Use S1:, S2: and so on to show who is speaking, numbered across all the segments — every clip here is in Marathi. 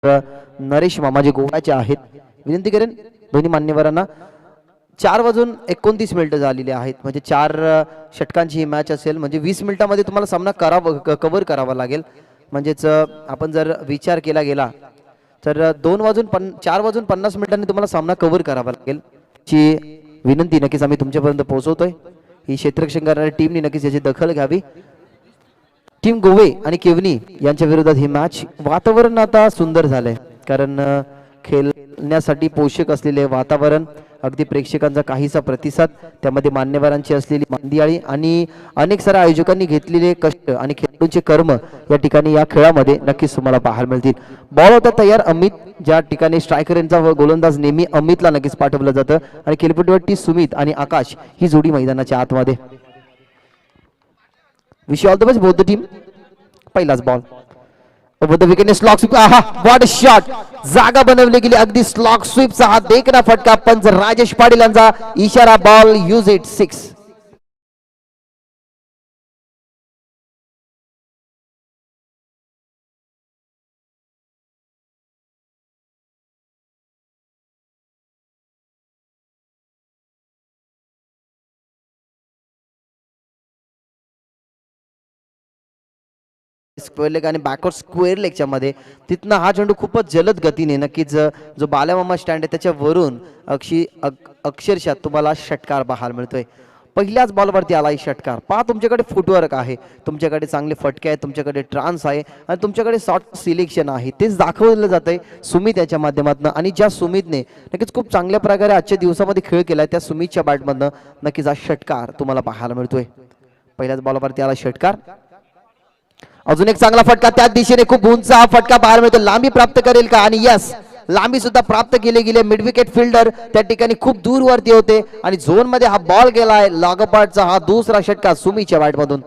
S1: नरेश मामाजी गोव्याचे आहेत. विनंती करेन दोन्ही मान्यवरांना. 4 वाजून 29 झालेले आहेत, म्हणजे 4 षटकांची ही मॅच असेल, म्हणजे 20 मिनिटांमध्ये तुम्हाला सामना कव्हर करावा लागेल. म्हणजेच आपण जर विचार केला गेला तर 4 वाजून 50 तुम्हाला सामना कव्हर करावा लागेल. ची विनंती नक्कीच आम्ही तुमच्यापर्यंत पोहोचवतोय. ही क्षेत्ररक्षण करणारी टीमने नक्कीच याची दखल घ्यावी. टीम गोवे आणि केवनी यांच्या विरोधात ही मॅच. वातावरण आता सुंदर झालंय, कारण खेळण्यासाठी पोषक असलेले वातावरण, अगदी प्रेक्षकांचा काहीसा प्रतिसाद, त्यामध्ये मान्यवरांची असलेली मांदियाळी आणि अनेक साऱ्या आयोजकांनी घेतलेले कष्ट आणि खेळाडूंचे कर्म या ठिकाणी या खेळामध्ये नक्कीच तुम्हाला पाहायला मिळतील. बॉल होता तयार अमित, ज्या ठिकाणी स्ट्रायकर यांचा गोलंदाज नेहमी अमितला नक्कीच पाठवलं जातं, आणि खेळपट्टीवरती सुमित आणि आकाश ही जोडी मैदानाच्या आतमध्ये. Wish all the best both the team. पहिलाच ball over the wicket, slog sweep. आहा, व्हॉट अ शॉट. जागा बनवली गेली, अगदी स्लॉक स्वीपचा हा देखना फटका. पंच राजेश पाटील यांचा इशारा, ball use it 6. Square leg आणि बॅकवर्ड स्क्वेअर लेगच्या मध्ये तिथनं हा चेंडू खूपच जलद गतीने, नक्कीच जो बाल्यामामा स्टँड आहे त्याच्यावरून अक्षरशः तुम्हाला षटकार पाहायला मिळतोय. पहिल्याच बॉलवरती आला षटकार. पहा, तुमच्याकडे फुटवर्क आहे, तुमच्याकडे चांगले फटके आहेत, तुमच्याकडे ट्रान्स आहे आणि तुमच्याकडे शॉर्ट सिलेक्शन आहे. तेच दाखवलं जातंय सुमित याच्या माध्यमातून. आणि ज्या सुमितने नक्कीच खूप चांगल्या प्रकारे आजच्या दिवसामध्ये खेळ केलाय, त्या सुमितच्या बॅटमधनं नक्कीच हा षटकार तुम्हाला पाहायला मिळतोय. पहिल्याच बॉलवरती आला षटकार. अजून एक चांगला फटका त्या दिशेने, खूप उंच हा फटका बाहेर मिळतो. लांबी प्राप्त करेल का? आणि यस, लांबी सुद्धा प्राप्त केली गेली. मिड विकेट फिल्डर त्या ठिकाणी खूप दूर वरती होते आणि झोन मध्ये हा बॉल गेलाय. लागोपाठचा हा दुसरा षटकार सुमीच्या बॅट मधून.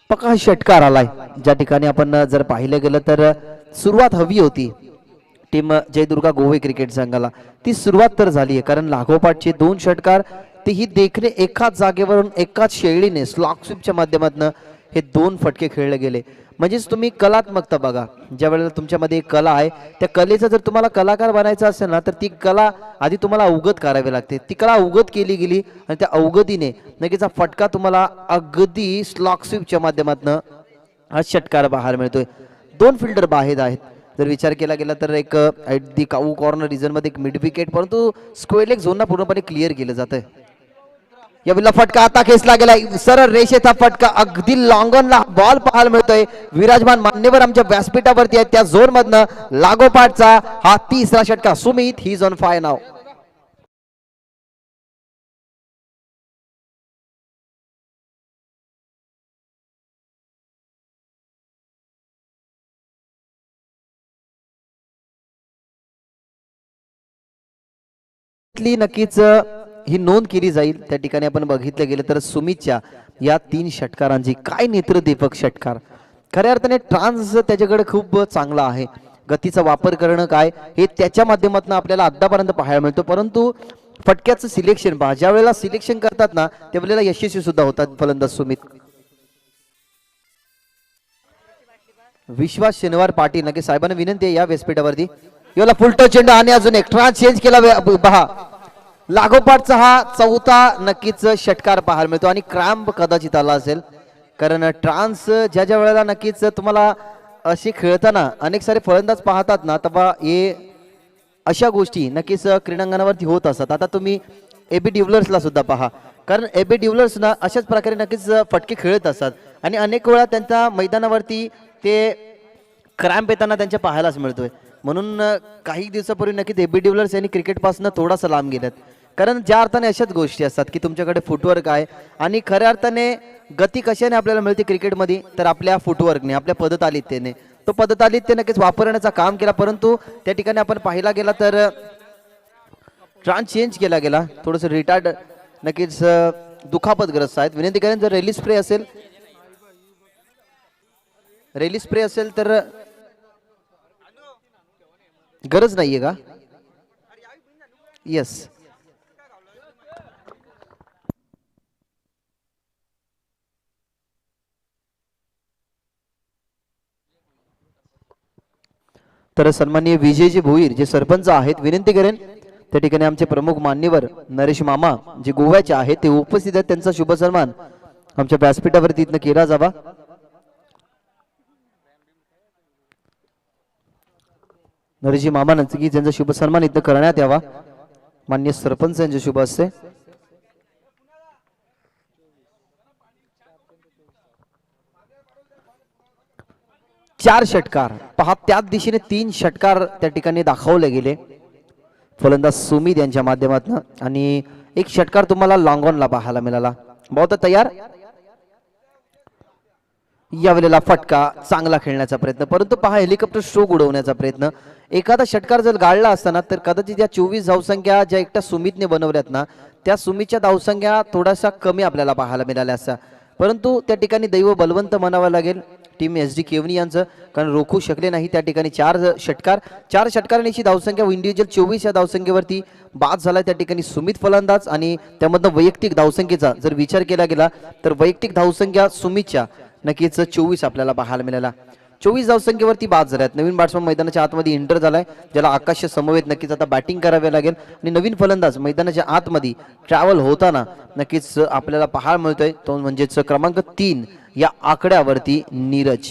S1: पक्का षटकार आलाय. ज्या ठिकाणी आपण जर पाहिलं गेलं तर सुरुवात हवी होती टीम जयदुर्गा गोवे क्रिकेट संघाला, ती सुरुवात तर झाली आहे, कारण लागोपाठचे 2 षटकार तेही देखणे एकाच जागेवरून एकाच शैलीने स्लॉक स्वीपच्या माध्यमातून हे 2 फटके खेळले गेले. म्हणजेच तुम्ही कलात्मकता बघा. ज्या वेळेला तुमच्यामध्ये एक कला आहे, त्या कलेचा जर तुम्हाला कलाकार बनायचा असेल ना, तर ती कला आधी तुम्हाला अवगत करावी लागते. ती कला अवगत केली गेली आणि त्या अवगतीने नक्कीच फटका तुम्हाला अगदी स्लॉक स्वीपच्या माध्यमातून हा षटकार बाहेर मिळतोय. 2 फिल्डर बाहेर आहेत. जर विचार केला गेला तर एक at the cow corner region मध्ये एक मिड विकेट, परंतु स्क्वेअर लेग झोनला पूर्णपणे क्लिअर केलं जातंय. या विला फटका आता खेचला गेला, सरळ रेषेचा फटका. अगदी लॉंगॉनला बॉल पाहायला मिळतोय. विराजमान मान्यवर आमच्या व्यासपीठावरती आहेत, त्या झोन मधनं लागोपाठचा हा तिसरा षटकार. सुमित ही ऑन फायर नाव. नक्कीच ही नोंद केली जाईल. त्या ठिकाणी आपण बघितलं गेलं तर सुमितच्या या 3 षटकारांची काय नेत्रदीपक षटकार. खऱ्या अर्थाने ट्रान्स त्याच्याकडे खूप चांगला आहे. गतीचा वापर करणं काय हे त्याच्या माध्यमातून आपल्याला आतापर्यंत पाहायला मिळतो, परंतु फटक्याचं सिलेक्शन पहा. ज्या वेळेला सिलेक्शन करतात ना, त्यावेळेला यशस्वी सुद्धा होतात फलंदाज सुमित. विश्वास शनिवार पाटील, नक्की साहेबांना विनंती आहे या व्यासपीठावरती. याला फुलटो चेंडू आणि अजून एक ट्रान्स चेंज केला पहा. लागोपाठचा हा चौथा नक्कीच षटकार पाहायला मिळतो आणि क्रॅम्प कदाचित आला असेल, कारण ट्रान्स ज्या वेळेला नक्कीच तुम्हाला असे खेळताना अनेक सारे फलंदाज पाहतात ना, तेव्हा हे अशा गोष्टी नक्कीच क्रीडांगणावरती होत असतात. आता तुम्ही एबी डिव्हिलियर्सला सुद्धा पहा, कारण एबी डिव्हिलियर्स ना अशाच प्रकारे नक्कीच फटके खेळत असतात आणि अनेक वेळा त्यांच्या मैदानावरती ते क्रॅम्प येताना त्यांच्या पाहायलाच मिळतोय. म्हणून काही दिवसापूर्वी नक्कीच एबी डिव्हिलियर्स यांनी क्रिकेटपासून थोडासा लांब गेल्यात, कारण ज्या अर्थाने अशाच गोष्टी असतात की तुमच्याकडे फुटवर्क आहे आणि खऱ्या अर्थाने गती कशाने आपल्याला मिळते क्रिकेटमध्ये, तर आपल्या फुटवर्कने, आपल्या पदतालित्यने. तो पदतालित्य नक्कीच वापरण्याचा काम केला, परंतु त्या ठिकाणी आपण पाहिला गेला तर ट्रान्स चेंज केला गेला. थोडंसं रिटायर्ड नक्कीच दुखापतग्रस्त आहेत. विनंती करेन जर रेली स्प्रे असेल तर गरज नाहीये का? येस. तर सन्माननीय विजयजी भोईर जे सरपंच आहेत, विनंती करेन त्या ठिकाणी आमचे प्रमुख मान्यवर नरेश मामा जे गोव्याचे आहेत ते उपस्थित आहेत, त्यांचा शुभ सन्मान आमच्या व्यासपीठावरती इथनं केला जावा. नरेशजी मामा नचकी त्यांचा शुभ सन्मान इथं करण्यात यावा. मान्य सरपंच यांचे शुभ असते. चार षटकार पहा, त्याच दिशेने 3 षटकार त्या ठिकाणी दाखवले गेले फलंदाज सुमित यांच्या माध्यमातून आणि एक षटकार तुम्हाला लॉंग ऑनला पाहायला मिळाला. बहुत तयार. यावेळेला फटका चांगला खेळण्याचा प्रयत्न, परंतु पहा हेलिकॉप्टर स्ट्रोक उडवण्याचा प्रयत्न. एखादा षटकार जर गाळला असताना तर कदाचित या 24 धावसंख्या ज्या एकट्या सुमितने बनवल्यात ना, त्या सुमितच्या धावसंख्या थोडासा कमी आपल्याला पाहायला मिळाल्या असत्या, परंतु त्या ठिकाणी दैव बलवंत म्हणावं लागेल टीम एस डी केवनी यांचं, कारण रोखू शकले नाही. त्या ठिकाणी 4 षटकारांची धावसंख्या इंडिव्हिज्युअल 24 या धावसंख्येवरती बाद झाला त्या ठिकाणी सुमित फलंदाज. आणि त्यामधनं वैयक्तिक धावसंख्येचा जर विचार केला गेला तर वैयक्तिक धावसंख्या सुमितच्या नक्कीच 24 आपल्याला पाहायला मिळाला. 24 धावसंख्येवरती बाद झाल्यात. नवीन बॅट्समन मैदानाच्या आतमध्ये एंटर झालाय, ज्याला आकाश समवेत नक्कीच आता बॅटिंग करावी लागेल. आणि नवीन फलंदाज मैदानाच्या आतमध्ये ट्रॅव्हल होताना नक्कीच आपल्याला पाहायला मिळतोय, तो म्हणजेच क्रमांक 3 या आकड्यावरती नीरज.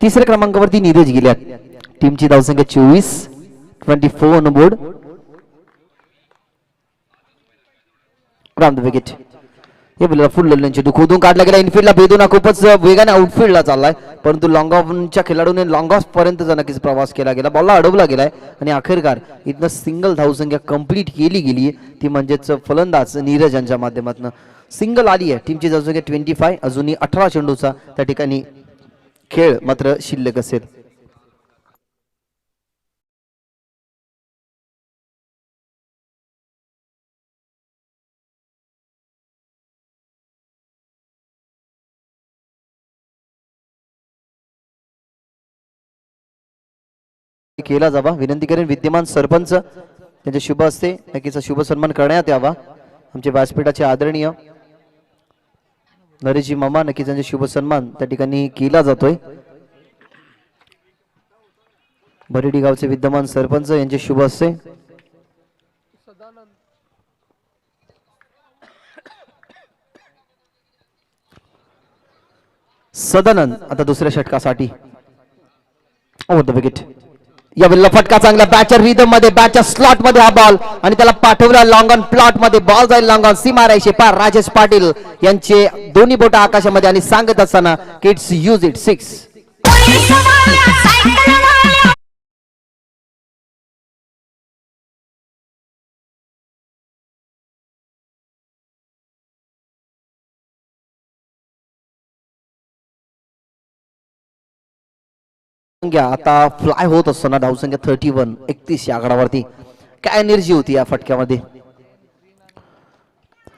S1: तिसऱ्या क्रमांकावरती नीरज गेल्यात. टीमची धावसंख्या 24 ऑन बोर्ड. Ground wicket. हे बोलला फुल लल्यांची दुखोदून काढला गेला. इनफिल्डला भेदून खूपच वेगाने आउटफील्डला चाललाय, परंतु लॉंग ऑफच्या खेळाडूने लॉंग ऑफ पर्यंत नक्कीच प्रवास केला गेला. बॉलला अडवला गेलाय आणि अखेरकार इथनं सिंगल धावसंख्या कंप्लीट केली गेली, ती म्हणजेच फलंदाज नीरज यांच्या माध्यमातून सिंगल आली आहे. टीमची धावसंख्या 25. अजूनही 18 चेंडूचा त्या ठिकाणी खेळ मात्र शिल्लक असेल. केला जावा. विनंती करेन विद्यमान सरपंच त्यांचे शुभ असते नक्कीच शुभ सन्मान करण्यात यावा. आमचे व्यासपीठाचे आदरणीय नरेशजी मामा नक्कीच त्यांचे शुभ सन्मान त्या ठिकाणी केला जातोय. बरेडी गावचे विद्यमान सरपंच यांचे शुभ असते. सदानंद आता दुसऱ्या षटकासाठी ओव्हर द विकेट. यावेळेला फटका चांगला बॅटच्या रिदम मध्ये, बॅटच्या स्लॉट मध्ये हा बॉल आणि त्याला पाठवला लॉंग ऑन प्लॉट मध्ये. बॉल जाईल लॉंग ऑन, सीमा राहायचे पार. राजेश पाटील यांचे दोन्ही बोट आकाशामध्ये आणि सांगत असताना किट्स यूज इट 6. आता फ्लाय होत असताना धावसंख्या 31 या आकडावरती. काय एनर्जी होती या फटक्यामध्ये.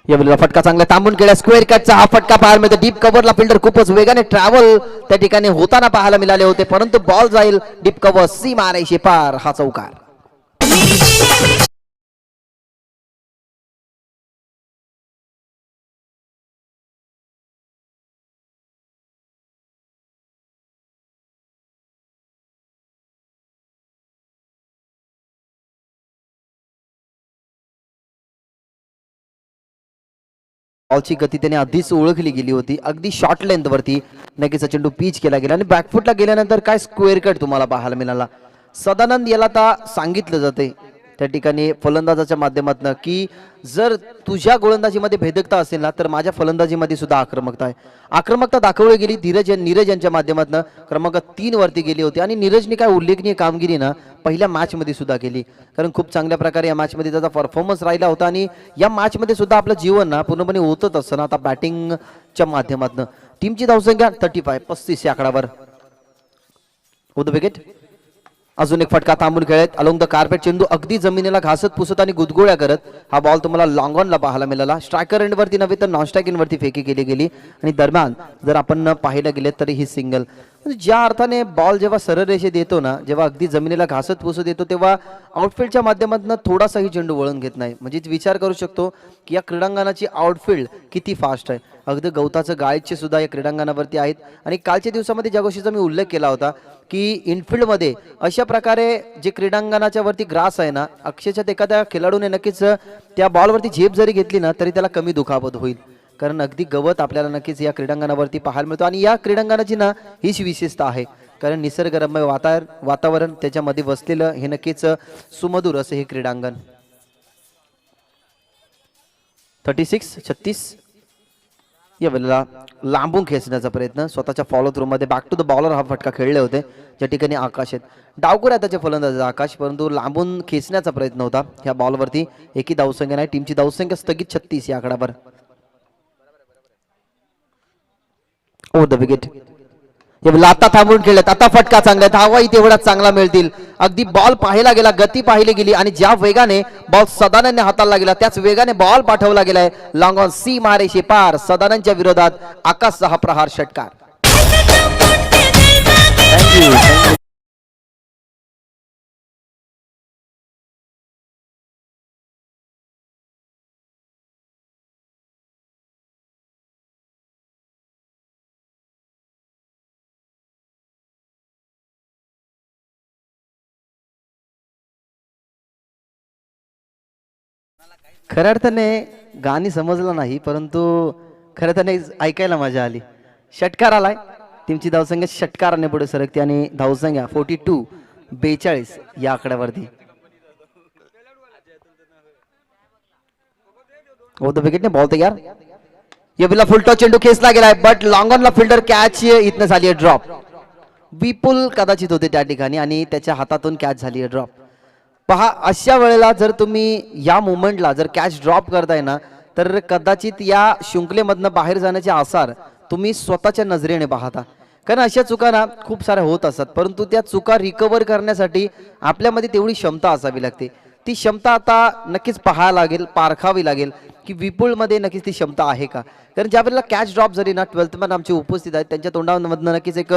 S1: यावेळेला फटका चांगला थांबून केला. स्क्वेअर कटचा हा फटका पाहायला मिळतो. डीप कव्हरला फिल्डर खूपच वेगाने ट्रॅव्हल त्या ठिकाणी होताना पाहायला मिळाले होते, परंतु बॉल जाईल डीप कव्हर, सी मारायचे पार. हा चौकार. बॉलची गती त्याने आधीच ओळखली गेली होती. अगदी शॉर्ट लेंथ वरती नक्कीच चेंडू पिच केला गेला आणि बॅकफुटला गेल्यानंतर काय स्क्वेअर कट तुम्हाला पाहायला मिळाला. सदानंद याला आता सांगितलं जाते त्या ठिकाणी फलंदाजाच्या माध्यमातून की जर तुझ्या गोलंदाजीमध्ये भेदकता असेल ना तर माझ्या फलंदाजीमध्ये सुद्धा आक्रमकता आहे. आक्रमकता दाखवली गेली नीरज यांच्या माध्यमातून क्रमांक 3 वरती गेली होती आणि नीरजने काय उल्लेखनीय कामगिरी ना पहिल्या मॅच मध्ये सुद्धा केली, कारण खूप चांगल्या प्रकारे या मॅच मध्ये त्याचा परफॉर्मन्स राहिला होता आणि या मॅच मध्ये सुद्धा आपलं जीवन ना पूर्णपणे होतच असताना आता बॅटिंगच्या माध्यमातून टीमची धावसंख्या 35 या आकडावर. विकेट अजून एक फटका थांबून खेळत अलोंग द कार्पेट चेंडू अगदी जमिनीला घासत पुसत आणि गुदगुळ्या करत हा बॉल तुम्हाला लॉंग ऑनला पाहायला मिळाला. स्ट्रायकर एंडवरती नव्हे तर नॉन स्ट्रायक एंडवरती फेकी केली गेली आणि दरम्यान जर आपण पाहायला गेले तरी ही सिंगल. ज्या अर्थाने बॉल जेव्हा सरळ रेषेत येतो ना, जेव्हा अगदी जमिनीला घासत पुसत येतो तेव्हा आउटफील्डच्या माध्यमातून थोडासाही चेंडू वळून घेत नाही. म्हणजे विचार करू शकतो की या क्रीडांगणाची आउटफील्ड किती फास्ट आहे. अगदी गवताचं गाळीचे सुद्धा या क्रीडांगणावरती आहेत. आणि कालच्या दिवसामध्ये ज्या गोष्टीचा मी उल्लेख केला होता की इनफिल्डमध्ये अशा प्रकारे जे क्रीडांगणाच्या वरती ग्रास आहे ना, अक्षरशः एखाद्या खेळाडूने नक्कीच त्या बॉलवरती झेप जरी घेतली ना तरी त्याला कमी दुखापत होईल. कारण अगदी गवत आपल्याला नक्कीच या क्रीडांगणावरती पाहायला मिळतो. आणि या क्रीडांगणाची ना हीच विशेषता आहे, कारण निसर्गरम्य वातावरण त्याच्यामध्ये वसलेलं हे नक्कीच सुमधुर असं हे क्रीडांगण. 36-36 या वेळेला लांबून खेचण्याचा प्रयत्न, स्वतःच्या फॉलो थ्रू मध्ये बॅक टू द बॉलर हा फटका खेळले होते. ज्या ठिकाणी आकाश आहेत डावकर त्याचे फलंदाज आकाश, परंतु लांबून खेचण्याचा प्रयत्न होता ह्या बॉलवरती. एकही धावसंख्या नाही, टीमची धावसंख्या स्थगित 36 या आकड्यावर. Over the wicket. आता थांबून खेळत, आता फटका चांगला, धावाही तेवढाच चांगला मिळतील. अगदी बॉल पाहायला गेला, गती पाहिली गेली आणि ज्या वेगाने बॉल सदानंदने हाताला गेला त्याच वेगाने बॉल पाठवला गेलाय लॉंग ऑन सी मारेशी पार. सदानंदच्या विरोधात आकाशचा हा प्रहार षटकार. थँक्यू. खऱ्या अर्थाने गाणी समजलं नाही, परंतु खऱ्या अर्थाने ऐकायला मजा आली. षटकार आलाय, टीमची धावसंख्या षटकाराने पुढे सरकते आणि धावसंख्या 42 या आकड्यावरती. ओ द विकेटने बॉल तयार. या बिला फुलटॉस चेंडू खेचला गेलाय, बट लॉंग ऑनला फिल्डर कॅच इथनं झाली आहे ड्रॉप. विपुल कदाचित होते त्या ठिकाणी आणि त्याच्या हातातून कॅच झाली आहे ड्रॉप. पहा, अशा वेळेला जर तुम्ही या मोमेंटला जर कॅच ड्रॉप करताय ना तर कदाचित या शृंखलेमधनं बाहेर जाण्याचे आसार तुम्ही स्वतःच्या नजरेने पाहता. कारण अशा चुका ना खूप साऱ्या होत असतात, परंतु त्या चुका रिकव्हर करण्यासाठी आपल्यामध्ये तेवढी क्षमता असावी लागते. ती क्षमता आता नक्कीच पाहायला लागेल, पारखावी लागेल की विपुलमध्ये नक्कीच ती क्षमता आहे का. कारण ज्या वेळेला कॅच ड्रॉप झाली ना, 12th मॅन आमचे उपस्थित आहेत त्यांच्या तोंडामधनं नक्कीच एक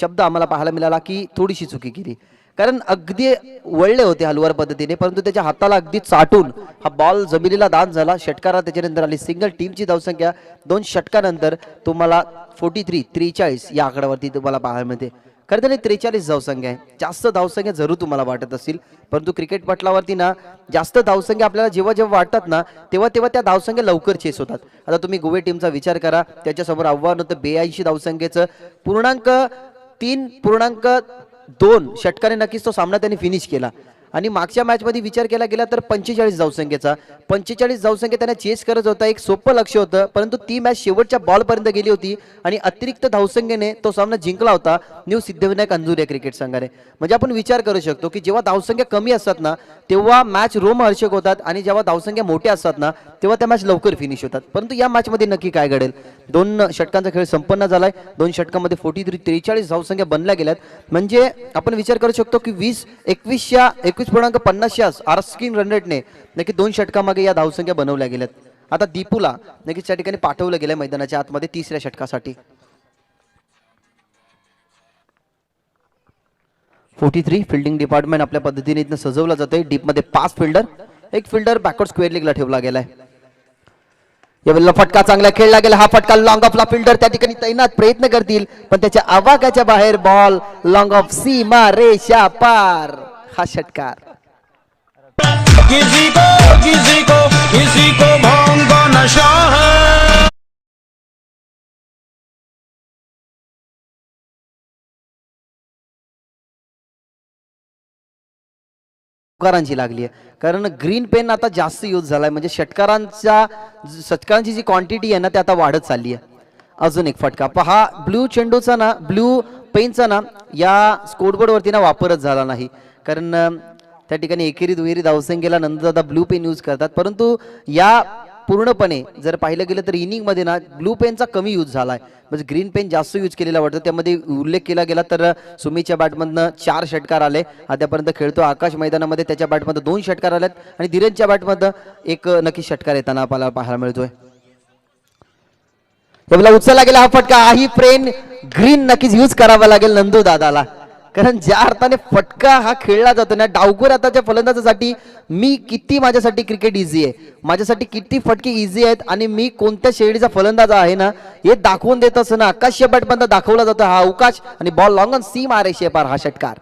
S1: शब्द आम्हाला पाहायला मिळाला की थोडीशी चुकी केली. कारण अगदी वळले होते हलवार पद्धतीने, परंतु त्याच्या हाताला अगदी चाटून हा बॉल जमिनीला दान झाला. षटकारा त्याच्यानंतर आली सिंगल. टीमची धावसंख्या 2 षटकानंतर तुम्हाला 43 या आकड्यावरती तुम्हाला पाहायला मिळते. खरं तर 43 धावसंख्या आहे, जास्त धावसंख्या जरूर तुम्हाला वाटत असतील, परंतु क्रिकेट पटलावरती ना जास्त धावसंख्या आपल्याला जेव्हा जेव्हा वाटतात ना तेव्हा तेव्हा त्या धावसंख्या लवकर चेस होतात. आता तुम्ही गोवे टीमचा विचार करा, त्याच्यासमोर आव्हान होतं 82 धावसंख्येचं. 3.2 षटकाने नक्कीच तो सामना त्यांनी फिनिश केला. आणि मागच्या मॅच मध्ये विचार केला गेला तर 45 धावसंख्येचा 45 धावसंख्या त्यांना चेस करत होता. एक सोपं लक्ष होतं, परंतु ती मॅच शेवटच्या बॉल पर्यंत गेली होती आणि अतिरिक्त धावसंख्येने तो सामना जिंकला होता न्यू सिद्धिविनायक अंजुरे क्रिकेट संघाने. म्हणजे आपण विचार करू शकतो की जेव्हा धावसंख्या कमी असतात ना तेव्हा मॅच रोमहर्षक होतात आणि जेव्हा धावसंख्या मोठ्या असतात ना तेव्हा त्या मॅच लवकर फिनिश होतात. परंतु या मॅच मध्ये नक्की काय घडेल. 2 षटकांचा खेळ संपन्न झालाय. 2 षटकांमध्ये 43 धावसंख्या बनल्या गेल्यात. म्हणजे आपण विचार करू शकतो की 21.50 आरस्किन रन रेटने नक्की 2 षटकामागे या धावसंख्या बनवल्या गेल्यात. आता दीपूला नक्कीच त्या ठिकाणी पाठवलं गेलंय मैदानाच्या आतमध्ये 3ऱ्या षटकासाठी. 43 फिल्डिंग डिपार्टमेंट आपल्या पद्धतीने इथं सजवलं जातंय. डीप मध्ये 5 फिल्डर, एक फिल्डर बॅकवर्ड स्क्वेअर लेगला ठेवला गेलाय. यावेळेला फटका चांगला खेळला गेला. हा फटका लॉंग ऑफला फिल्डर त्या ठिकाणी तैनात प्रयत्न करतील, पण त्याच्या आवाक्याच्या बाहेर बॉल लॉंग ऑफ सीमा रेषा पार. हा षटकार
S2: किसी को भांग का नशा है.
S1: षटकारांची लागली आहे, कारण ग्रीन पेन आता जास्त यूज झालाय. म्हणजे षटकारांची जी क्वांटिटी आहे ना ते आता वाढत चालली आहे. अजून एक फटका पहा. ब्लू चेंडूचा ना, ब्लू पेनचा ना या स्कोरबोर्ड वरती ना वापरच झाला नाही, कारण त्या ठिकाणी एकेरी दुहेरी धावसंख्येला नंतर आता ब्लू पेन यूज करतात. परंतु या पूर्णपणे जर पाहिलं गेलं तर इनिंग मध्ये ना ब्लू पेनचा कमी यूज झालाय, म्हणजे ग्रीन पेन जास्त यूज केलेला वाटतं. त्यामध्ये उल्लेख केला गेला तर सुमीच्या बॅटमधनं 4 षटकार आले आतापर्यंत खेळतो. आकाश मैदानामध्ये त्याच्या बॅटमध्ये 2 षटकार आलेत आणि धीरजच्या बॅटमधनं एक नक्की षटकार येताना आपल्याला पाहायला मिळतोय. त्याला उचलला गेला हा फटका. ही प्रेन ग्रीन नक्कीच यूज करावा लागेल नंदू दादाला, कारण ज्या अर्थाने फटका हा खेळला जातो ना डावखोर आताच्या फलंदाजासाठी, मी किती माझ्यासाठी क्रिकेट इझी आहे, माझ्यासाठी किती फटके इझी आहेत आणि मी कोणत्या शैलीचा फलंदाज आहे ना हे दाखवून देत असताना आकाश बॅटमधनं दाखवला जातो हा अवकाश आणि बॉल लॉंग ऑन सीम आरेशे पार हा षटकार.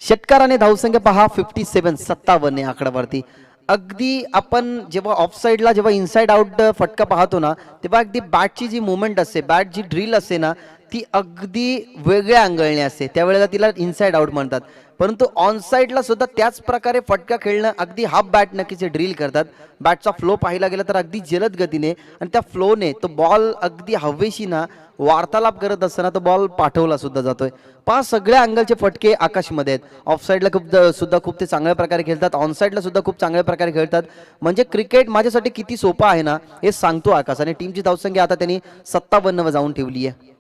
S1: षटकार आणि धावसंख्या पहा 57 57 आकड्यावरती. अगदी आपण जेव्हा ऑफ साईडला जेव्हा इनसाइड आउट फटका पाहतो ना तेव्हा अगदी बॅटची जी मुवमेंट असते, बॅट जी ड्रिल असते ना ती अगदी वेगळ्या अँगलने असते, त्यावेळेला तिला इनसाइड आउट म्हणतात. परंतु ऑन साईडला सुद्धा त्याच प्रकारे फटका खेळणं अगदी हाफ बॅट नक्कीच ड्रिल करतात. बॅटचा फ्लो पाहिला गेला तर अगदी जलद गतीने आणि त्या फ्लोने तो बॉल अगदी हवेशी ना वार्तालाप करत असताना तो बॉल पाठवला सुद्धा जातोय. पाच सगळ्या अँगलचे फटके आकाशमध्ये आहेत. ऑफ साईडला सुद्धा खूप ते चांगल्या प्रकारे खेळतात, ऑन साईडला सुद्धा खूप चांगल्या प्रकारे खेळतात. म्हणजे क्रिकेट माझ्यासाठी किती सोपं आहे ना हे सांगतो आकाश. आणि टीमची धावसंख्या आता त्यांनी 57 जाऊन ठेवली आहे.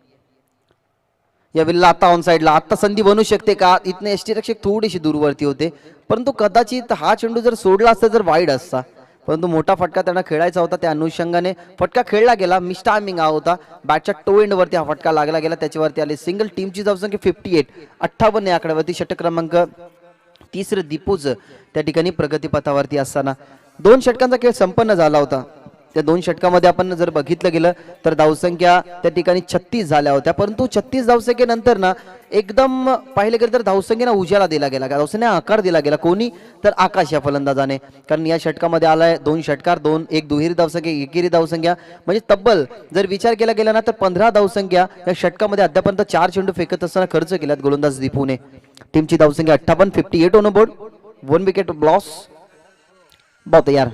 S1: या विल्ला आता ऑन साईडला आता संधी बनू शकते का, इथनं एसटी रक्षक थोडीशी दूरवरती होते, परंतु कदाचित हा चेंडू जर सोडला असता जर वाईड असता, परंतु मोठा फटका त्यांना खेळायचा होता. त्या अनुषंगाने फटका खेळला गेला. मिस टायमिंग हा होता. बॅटच्या टो एंड वरती हा फटका लागला गेला, त्याच्यावरती आले सिंगल. टीमची धावसंख्या 58 58 आकड्यावरती. षटक क्रमांक 30 दीपूज त्या ठिकाणी प्रगतीपथावरती असताना 2 षटकांचा खेळ संपन्न झाला होता. त्या 2 षटकामध्ये आपण जर बघितलं गेलं तर धावसंख्या त्या ठिकाणी 36 झाल्या होत्या, परंतु 36 धावसंख्येनंतर ना एकदम पाहिलं गेलं तर धावसंख्येला उजाला दिला गेला, धावसंख्येला आकार दिला गेला. कोणी तर आकाश या फलंदाजाने, कारण या षटकामध्ये आलाय 2 षटकार, 2 एक दुहेरी धावसंख्या, एकेरी धावसंख्या, म्हणजे तब्बल जर विचार केला गेला ना तर 15 धावसंख्या या षटकामध्ये अद्यापर्यंत 4 चेंडू फेकत असताना खर्च केल्यात गोलंदाज दीपूने. टीमची धावसंख्या 58 ऑन बोर्ड. 1 wicket loss. बहुत यार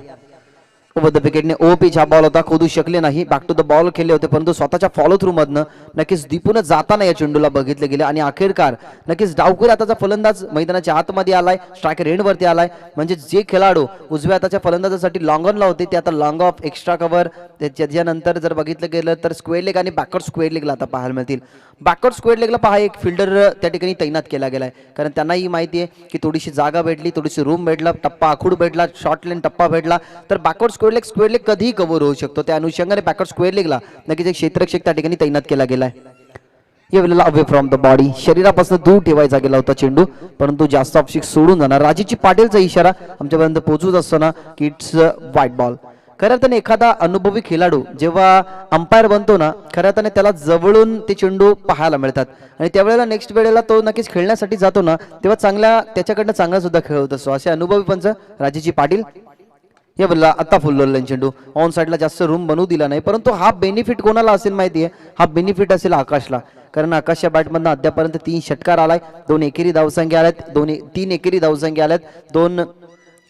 S1: ओव्हर द विकेटने ओपीच हा बॉल होता, खोदू शकले नाही. बॅक टू द बॉल खेळले होते, परंतु स्वतःच्या फॉलो थ्रू मधनं नक्कीच दीपून जाताना या चेंडूला बघितले गेले. आणि अखेरकार नक्कीच डावखोर हाताचा फलंदाज मैदानाच्या आतमध्ये आलाय, स्ट्रायकर एंड वरती आलाय. म्हणजे जे खेळाडू उजव्या हाताच्या फलंदाजासाठी लॉंग ऑनला होते ते आता लॉंग ऑफ एक्स्ट्रा कव्हर, त्याच्यानंतर जर बघितलं गेलं तर स्क्वेअर लेग आणि बॅकवर्ड स्क्वेअर लेगला आता पाहायला मिळतील. बॅकवर्ड स्क्वेअर लेगला पहा एक फिल्डर त्या ठिकाणी तैनात केला गेलाय, कारण त्यांनाही माहिती आहे की थोडीशी जागा भेटली, थोडीशी रूम भेटला, टप्पा आखूड भेटला, शॉर्ट लेन टप्पा भेटला तर बॅकवर्ड स्क्वेअर लेग कधीही कव्हर होऊ शकतो. त्या अनुषंगाने बॅकवर्ड स्क्वेअर लेगला नक्कीच एक क्षेत्ररक्षक त्या ठिकाणी तैनात केला गेलाय. या वेळेला अवे फ्रॉम द बॉडी, शरीरापासून दूर ठेवायचा गेला होता चेंडू, परंतु जास्त ऑप्शिक सोडून जाणार. राजीची पाटीलचा इशारा आमच्यापर्यंत पोहोचत असताना की इट्स व्हाईट बॉल. खऱ्या अर्थाने एखादा अनुभवी खेळाडू जेव्हा अंपायर बनतो ना, खऱ्या अर्थाने त्याला जवळून ते चेंडू पाहायला मिळतात आणि त्यावेळेला नेक्स्ट वेळेला तो नक्कीच खेळण्यासाठी जातो ना तेव्हा चांगल्या त्याच्याकडनं चांगला सुद्धा खेळ होत असतो. असे अनुभवी पंच राजीची पाटील. या बल्ला आता फुलवला चेंडू, ऑन साईडला जास्त रूम बनवू दिला नाही, परंतु हा बेनिफिट कोणाला असेल माहिती आहे, हा बेनिफिट असेल आकाशला, कारण आकाशच्या बॅटमधनं अद्यापर्यंत 3 षटकार आलाय, 2 एकेरी धावसंख्या आल्यात, 3 एकेरी धावसंख्या आल्यात, 2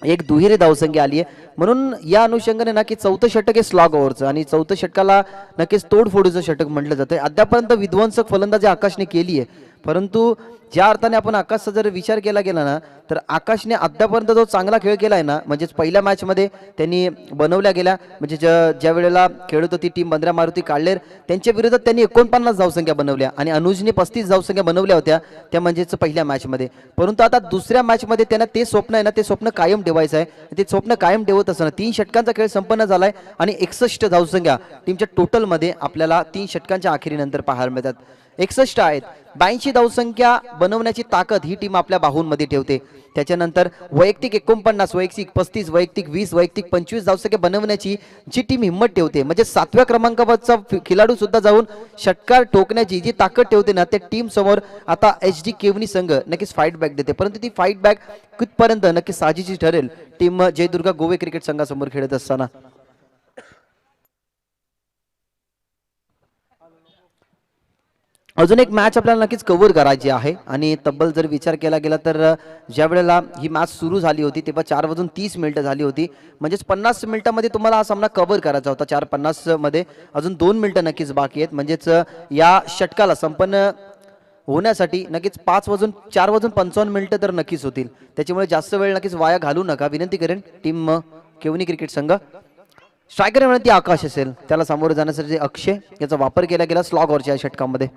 S1: एक दुहेरी धावसंख्या आली आहे. म्हणून या अनुषंगाने ना की 4थं षटक आहे स्लॉग ओव्हरचं आणि 4थं षटकाला नक्कीच तोडफोडीचं षटक म्हटलं जातं. अद्यापर्यंत विध्वंसक फलंदाजी आकाशने केली आहे, परंतु ज्या अर्थाने आपण आकाशचा जर विचार केला गेला ना तर आकाशने अद्यापर्यंत जो चांगला खेळ केलाय ना, म्हणजेच पहिल्या मॅचमध्ये त्यांनी बनवल्या गेल्या, म्हणजे ज्या वेळेला खेळत होती टीम बंद्रा मारुती काळलेर त्यांच्या विरोधात त्यांनी 49 धावसंख्या बनवल्या आणि अनुजने 35 धावसंख्या बनवल्या होत्या त्या म्हणजेच पहिल्या मॅचमध्ये. परंतु आता दुसऱ्या मॅचमध्ये त्यांना ते स्वप्न आहे ना ते स्वप्न कायम ठेवायचं आहे. ते स्वप्न कायम ठेवत असताना 3 षटकांचा खेळ संपन्न झालाय आणि 61 धावसंख्या टीमच्या टोटलमध्ये आपल्याला 3 षटकांच्या अखेरीनंतर पाहायला मिळतात. 61 आहेत. 82 धावसंख्या बनवण्याची ताकद ही टीम आपल्या बाहूंमध्ये ठेवते. त्याच्यानंतर वैयक्तिक 49, वैयक्तिक 35, वैयक्तिक 20, वैयक्तिक 25 धावसंख्या बनवण्याची जी टीम हिंमत ठेवते, म्हणजे 7व्या क्रमांकावरचा खेळाडू सुद्धा जाऊन षटकार ठोकण्याची जी ताकद ठेवते ना त्या टीम समोर आता HD केवनी संघ नक्कीच फाईट बॅक देते. परंतु ती फाईट बॅक कितपर्यंत नक्की साजेची ठरेल टीम जयदुर्गा गोवे क्रिकेट संघासमोर खेळत असताना. अजून एक मॅच आपल्याला नक्कीच कव्हर करायची आहे आणि तब्बल जर विचार केला गेला तर ज्या वेळेला ही मॅच सुरू झाली होती तेव्हा 4:30 झाली होती, म्हणजेच 50 मिनिटांमध्ये तुम्हाला हा सामना कव्हर करायचा होता. 4:50 मध्ये अजून 2 मिनिटं नक्कीच बाकी आहेत, म्हणजेच या षटकाला संपन्न होण्यासाठी नक्कीच 4:55 तर नक्कीच होतील. त्याच्यामुळे जास्त वेळ नक्कीच वाया घालू नका विनंती करेन टीम केवनी क्रिकेट संघ. स्ट्रायकर म्हणून आकाश असेल, त्याला सामोरं जाण्यासाठी अक्षय याचा वापर केला गेला स्लॉग ओव्हरच्या षटकामध्ये.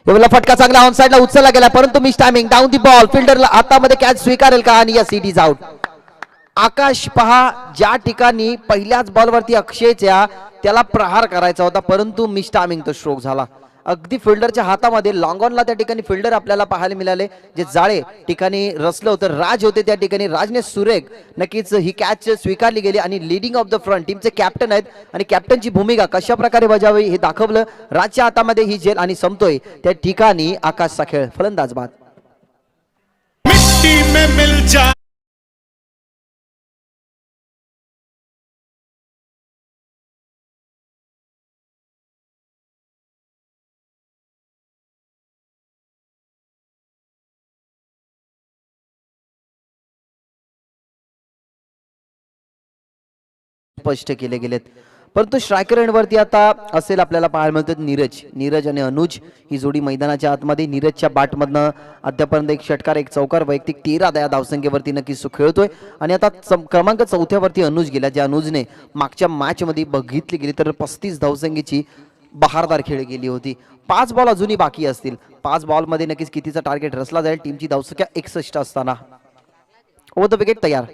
S1: एवढा फटका चांगला ऑन साइडला उचलला गेला परंतु miss timing down the ball. फिल्डरला हातामध्ये कॅच स्वीकारेल का आणि या सीट इज आउट. आकाश पहा ज्या ठिकाणी पहिल्याच बॉलवरती अक्षयच्या त्याला प्रहार करायचा होता परंतु मिस टायमिंग तो स्ट्रोक झाला. अगदी फिल्डरच्या हातामध्ये लॉंग ऑनला त्या ठिकाणी फिल्डर आपल्याला पाहायला मिळाले जे जाळे ठिकाणी रचलं होतं. राज होते त्या ठिकाणी, राजने सुरेख नक्कीच ही कॅच स्वीकारली गेली आणि लीडिंग ऑफ द फ्रंट टीमचे कॅप्टन आहेत आणि कॅप्टनची भूमिका कशा प्रकारे बजावी हे दाखवलं. राजच्या हातामध्ये ही झेल आणि संपतोय त्या ठिकाणी आकाशचा खेळ. फलंदाज बाद.
S2: मिट्टी में मिल जा
S1: स्पष्ट केले गेलेत परंतु स्ट्रायकर एंडवरती आता असेल आपल्याला पाहायला मिळतात नीरज आणि अनुज ही जोडी मैदानाच्या आतमध्ये. नीरजच्या बॅटमधनं अद्यापर्यंत एक षटकार एक चौकार वैयक्तिक 13 धावसंख्येवरती नक्कीच तो खेळतोय आणि आता क्रमांक 4थ्यावरती अनुज गेला ज्या अनुजने मागच्या मॅच मध्ये बघितली गेली तर 35 धावसंख्येची बहारदार खेळ गेली होती. 5 बॉल अजूनही बाकी असतील. 5 बॉल मध्ये नक्कीच कितीचा टार्गेट रचला जाईल. टीमची धावसंख्या 61 असताना ओव्हर द विकेट तयार.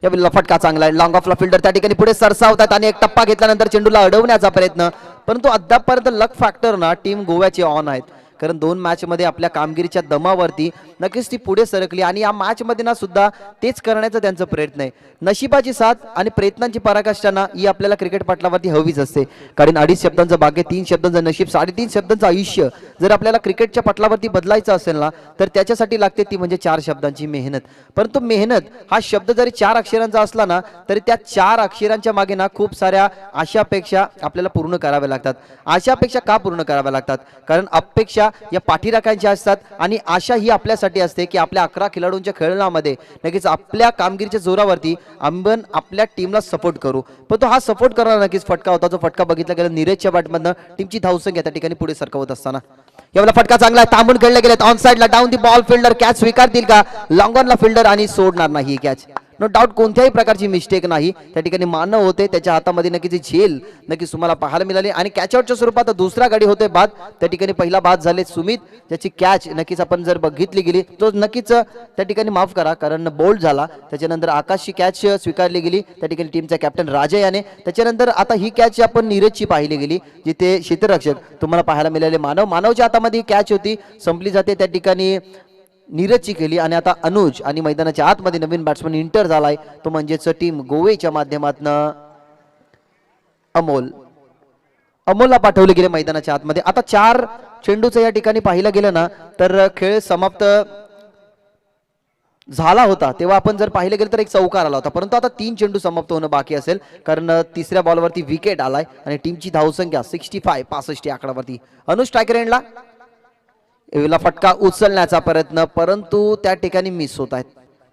S1: या बिल्ला फटका चांगला आहे. लॉंग ऑफला फिल्डर त्या ठिकाणी पुढे सरसावतात आणि एक टप्पा घेतल्यानंतर चेंडूला अडवण्याचा प्रयत्न परंतु अद्यापपर्यंत लक फॅक्टर ना टीम गोव्याचे ऑन आहेत कारण 2 मॅच मध्ये आपल्या कामगिरीच्या दमावरती नक्कीच ती पुढे सरकली आणि या मॅच मध्ये ना सुद्धा तेच करण्याचा त्यांचा प्रयत्न आहे. नशिबाची साथ आणि प्रयत्नांची पराकाष्ठा ही आपल्याला क्रिकेट पटलावरती हवीच असते कारण 2.5 शब्दांचं भाग्य, 3 शब्दांचं नशीब, 3.5 शब्दांचं आयुष्य जर आपल्याला क्रिकेटच्या पटलावरती बदलायचं असेल ना तर त्याच्यासाठी लागते ती म्हणजे 4 शब्दांची मेहनत. परंतु मेहनत हा शब्द जरी 4 अक्षरांचा असला ना तरी त्या 4 अक्षरांच्या मागे ना खूप साऱ्या आशापेक्षा आपल्याला पूर्ण कराव्या लागतात. आशापेक्षा का पूर्ण कराव्या लागतात कारण अपेक्षा या पाठीराखांच्या असतात आणि आशा ही आपल्यासाठी असते की आपल्या 11 खेळाडूंच्या खेळण्यामध्ये नक्कीच आपल्या कामगिरीच्या जोरावरती आपण आपल्या टीमला सपोर्ट करू. पण तो हा सपोर्ट करणारा नक्कीच फटका होता. जो फटका बघितला गेला नीरजच्या बॅटमधनं टीमची धावसंख्या त्या ठिकाणी पुढे सरकवत असताना. यावेळेला फटका चांगला आहे. थांबून खेळले गेलेत ऑन साइडला down the ball. Fielder catch स्वीकारतील का? लॉंग ऑनला फिल्डर आणि सोडणार नाही कॅच. नो डाऊट कोणत्याही प्रकारची मिस्टेक नाही त्या ठिकाणी. मानव होते त्याच्या हातामध्ये नक्कीच झेल नक्कीच तुम्हाला पाहायला मिळाली आणि कॅच आउटच्या स्वरूपात दुसरा गाडी होते बाद. त्या ठिकाणी पहिला बाद झाले सुमित ज्याची कॅच नक्कीच आपण जर बघितली गेली तो नक्कीच त्या ठिकाणी माफ करा कारण बोल्ड झाला. त्याच्यानंतर आकाशची कॅच स्वीकारली गेली त्या ठिकाणी टीमचा कॅप्टन राजा याने. त्याच्यानंतर आता ही कॅच आपण नीरजची पाहिली गेली जिथे क्षेत्ररक्षक तुम्हाला पाहायला मिळाले मानवच्या हातामध्ये ही कॅच होती संपली जाते त्या ठिकाणी नीरजची केली आणि आता अनुज आणि मैदानाच्या आतमध्ये नवीन बॅट्समन इंटर झालाय तो म्हणजेच टीम गोवेच्या माध्यमातून अमोलला पाठवले गेले मैदानाच्या आतमध्ये. आता 4 चेंडूचं या ठिकाणी पाहिलं गेलं ना तर खेळ समाप्त झाला होता तेव्हा आपण जर पाहिलं गेलं तर एक चौकार आला होता परंतु आता 3 चेंडू समाप्त होणं बाकी असेल कारण तिसऱ्या बॉलवरती विकेट आलाय आणि टीमची धावसंख्या 65 आकडावरती. अनुज स्ट्रायकर एंडला एवला फटका उचलण्याचा प्रयत्न परंतु त्या ठिकाणी मिस होत आहेत.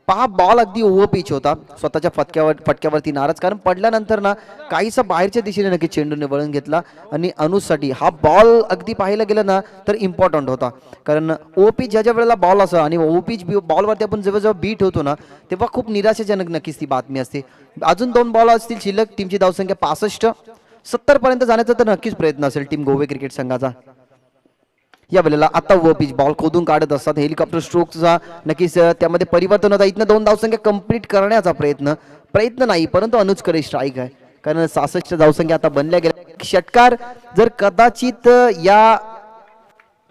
S1: पहा बॉल अगदी ओव्हर पिच होता. स्वतःच्या फटक्यावरती नाराज कारण पडल्यानंतर ना काहीसा बाहेरच्या दिशेने नक्की चेंडूने वळण घेतला आणि अनुजसाठी हा बॉल अगदी पाहायला गेलं ना तर इम्पॉर्टंट होता कारण ओपी ज्या वेळेला बॉल असं आणि ओपीच बॉलवरती आपण जेव्हा बीट होतो ना तेव्हा खूप निराशाजनक नक्कीच ती बातमी असते. अजून 2 बॉल असतील शिल्लक. टीमची धावसंख्या 65-70 पर्यंत जाण्याचा तर नक्कीच प्रयत्न असेल टीम गोवे क्रिकेट संघाचा. या वेळेला आता व पिच बॉल खोदून काढत असतात. हेलिकॉप्टर स्ट्रोकचा नक्कीच त्यामध्ये परिवर्तन होता. इथनं 2 धावसंख्या कंप्लीट करण्याचा प्रयत्न नाही परंतु अनुजकडे स्ट्राईक आहे कारण 66 धावसंख्या आता बनल्या गेल्या. षटकार जर कदाचित या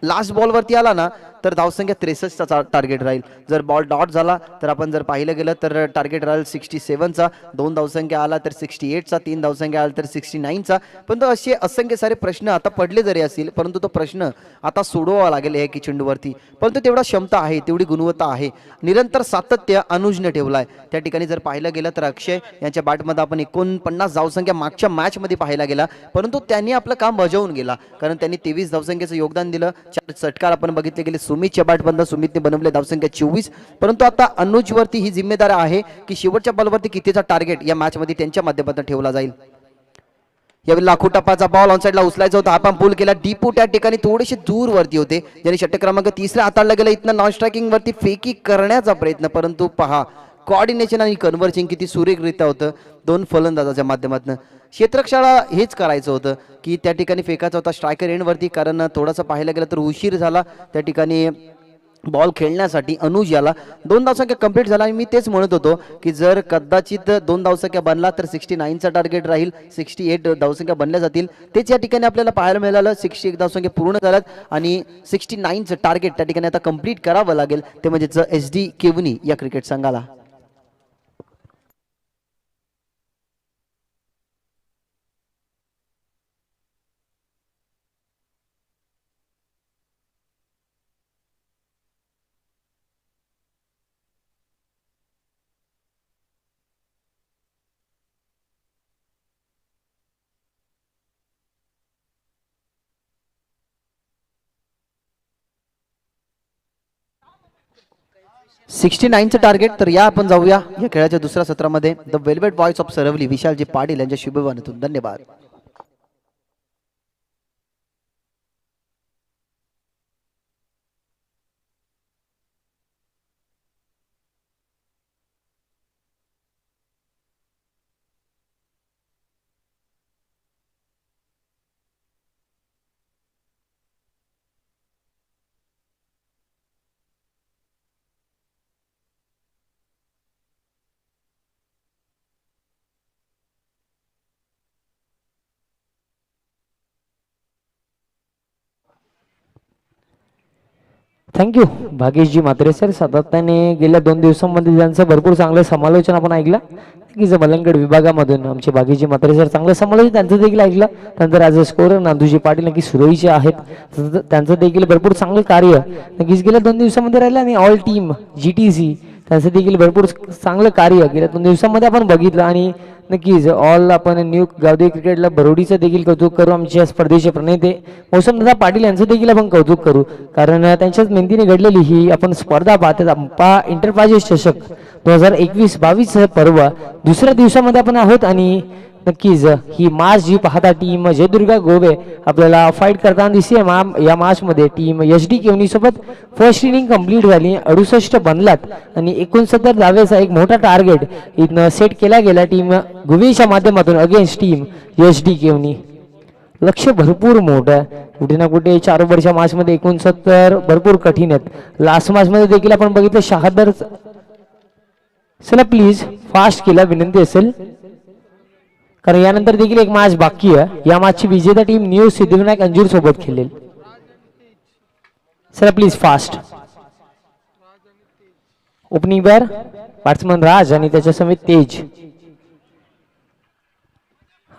S1: लास्ट बॉलवरती आला ना तर धावसंख्या 63चा टार्गेट राहील. जर बॉल डॉट झाला तर आपण जर पाहिलं गेलं तर टार्गेट राहील 67चा. 2 धावसंख्या आला तर 68चा. 3 धावसंख्या आला तर 69चा. पण तो असे असंख्य सारे प्रश्न आता पडले जरी असतील परंतु तो प्रश्न आता सोडवावा लागेल एक चेंडूवरती. परंतु तेवढा क्षमता आहे तेवढी गुणवत्ता आहे. निरंतर सातत्य अनुजने ठेवलाय त्या ठिकाणी. जर पाहिलं गेलं तर अक्षय यांच्या बॅटमध्ये आपण 49 धावसंख्या मागच्या मॅच मध्ये पाहायला गेला परंतु त्यांनी आपलं काम बजावून गेला कारण त्यांनी 23 धावसंख्येचं योगदान दिलं. 4 षटकार आपण बघितले गेले. सुमितच्या बॅटमधून सुमितने बनवले धावसंख्या 24 परंतु आता अनुज वरती ही जिम्मेदारी आहे की शेवटच्या बॉलवरती कितीचा टार्गेट या मॅच मध्ये त्यांच्या माध्यमातून ठेवला जाईल. यावेळी लाखो टप्पाचा बॉल ऑन साईडला उचलायचा होता, आपण पूल केला. डीपू त्या ठिकाणी थोडेसे दूर वरती होते, ज्याने षटक क्रमांक 3 हाताळला गेला. इथनं नॉन स्ट्रायकिंग वरती फेकी करण्याचा प्रयत्न, परंतु पहा कोऑर्डिनेशन आणि कन्व्हर्जिंग किती सुरेखरित्या होतं दोन फलंदाजाच्या माध्यमातून. क्षेत्ररक्षणाला हेच करायचं होतं की त्या ठिकाणी फेकायचा होता स्ट्रायकर एंडवरती, कारण थोडासा पाहायला गेलं तर उशीर झाला त्या ठिकाणी बॉल खेळण्यासाठी. अनुज याला 2 धावसंख्या कंप्लीट झाला आणि मी तेच म्हणत होतो की जर कदाचित 2 धावसंख्या बनला तर 69चा टार्गेट राहील, 68 धावसंख्या बनल्या जातील. तेच या ठिकाणी आपल्याला पाहायला मिळालं. 61 धावसंख्या पूर्ण झाल्यात आणि 69चं टार्गेट त्या ठिकाणी आता कंप्लीट करावं लागेल, ते म्हणजेच SD केवनी या क्रिकेट संघाला. सिक्स्टी नाईनचं टार्गेट. तर या आपण जाऊया या खेळाच्या दुसऱ्या सत्रामध्ये. The velvet boys of Saravali Vishalji Patil यांच्या शुभवाणीतून धन्यवाद.
S3: Thank you Bhageshji Mhatre sir. सातत्याने गेल्या 2 दिवसांमध्ये त्यांचं भरपूर चांगलं समालोचन आपण ऐकलं की जे मलंगड विभागामधून आमचे भागेशजी म्हात्रे सर चांगलं समालोचन त्यांचं देखील ऐकलं. त्यानंतर ॲज अ स्कोरर नांदूजी पाटील नक्की सुरळीचे आहेत, त्यांचं देखील भरपूर चांगलं कार्य नक्कीच गेल्या 2 दिवसांमध्ये राहिलं. आणि ऑल टीम GTC त्यांचं देखील भरपूर चांगलं कार्य गेल्या 2 दिवसांमध्ये आपण बघितलं. आणि नक्कीच ऑल आपण न्यू गावदेवी क्रिकेटला बरोडीचं देखील कौतुक करू. आमच्या स्पर्धेचे प्रणेते मौसमदादा पाटील यांचं देखील आपण कौतुक करू, कारण त्यांच्याच मेहनतीने घडलेली ही आपण स्पर्धा पाहतात. इंटरप्राइजेस चषक 2021-22 पर्व दुसऱ्या दिवसामध्ये आपण आहोत. आणि नक्कीच ही मॅच जी पाहता टीम जयदुर्गा गोवे आपल्याला फाईट करताना दिसते. या मॅचमध्ये टीम SD केवनी सोबत फर्स्ट इनिंग कंप्लीट झाली, 68 बनलात आणि 69 धावेचा एक मोठा टार्गेट इथनं सेट केला गेला टीम गोवेच्या माध्यमातून अगेन्स्ट टीम SD केवनी. लक्ष भरपूर मोठं आहे, कुठे ना कुठे 4 ओव्हरच्या मॅचमध्ये 69 भरपूर कठीण आहेत. लास्ट मॅचमध्ये देखील आपण बघितलं 76. चला प्लीज फास्ट केला विनंती असेल, कारण यानंतर देखील एक मॅच बाकी आहे. या मॅचची विजेता टीम न्यू सिद्धिविनायक अंजूर सोबत खेळेल. चला प्लीज फास्ट. ओपनिंग बॅर बॅट्समन राज आणि त्याच्या समेत तेज.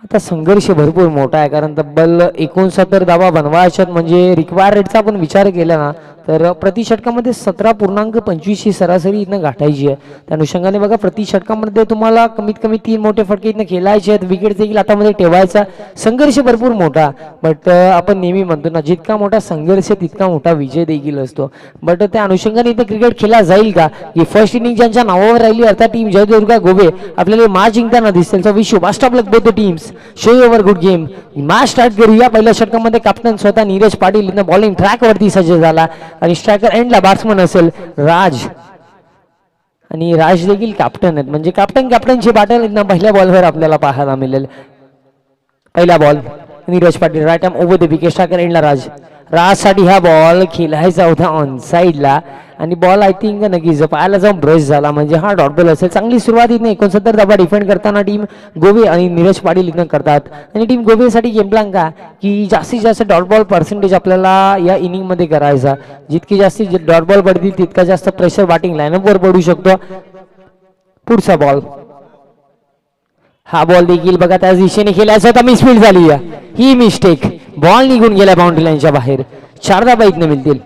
S3: आता संघर्ष भरपूर मोठा आहे, कारण तब्बल 69 धावा बनवायच्यात. म्हणजे रिक्वायर रेटचा आपण विचार केला ना तर प्रति षटकामध्ये 17.25 ही सरासरी इथनं गाठायची आहे. त्या अनुषंगाने बघा प्रति षटकामध्ये तुम्हाला कमीत कमी 3 मोठे फटके इथनं खेळायचे आहेत. विकेट देखील हातामध्ये ठेवायचा. संघर्ष भरपूर मोठा, बट आपण नेहमी म्हणतो ना जितका मोठा संघर्ष तितका मोठा विजय देखील असतो. बट त्या अनुषंगाने इथं क्रिकेट खेळला जाईल का? ही फर्स्ट इनिंग ज्यांच्या नावावर राहिली अर्थात टीम जयदुर्गा गोवे आपल्याला मॅच जिंकताना दिसतील. So wish you best of luck both the teams. Show your good game. Match start करूया. पहिल्या षटकामध्ये कॅप्टन स्वतः नीरज पाटील इथं बॉलिंग ट्रॅक वरती सज्ज झाला आणि स्ट्रायकर एंडला बॅट्समन असेल राज. आणि राज देखील कॅप्टन आहेत, म्हणजे कॅप्टनची बॅटल इथं पहिल्या बॉलवर आपल्याला पाहायला मिळेल. पहिला ball Neeraj Patil right arm over the wicket. Striker एंडला राजसाठी हा बॉल खेळायचा होता ऑन साईडला आणि बॉल आय थिंक नक्कीच पायाला जाऊन ब्रश झाला, म्हणजे हा डॉट बॉल असेल. चांगली सुरुवात इथं 69 धावा डिफेंड करताना टीम गोवे आणि नीरज पाटील इथं करतात. आणि टीम गोवेसाठी गेम प्लॅन का की जास्तीत जास्त डॉट बॉल पर्सेंटेज आपल्याला या इनिंगमध्ये करायचा. जितकी जास्तीत डॉट बॉल पडतील तितका जास्त प्रेशर बॅटिंग लाईनअपवर पडू शकतो. पुढचा बॉल, हा बॉल देखील बघा त्याच दिशेने खेळायचा होता, मिसफील्ड झाली ही मिस्टेक. बॉल निघून गेला बाउंड्री लाईनच्या बाहेर. 4 धावा इथनं मिळतील.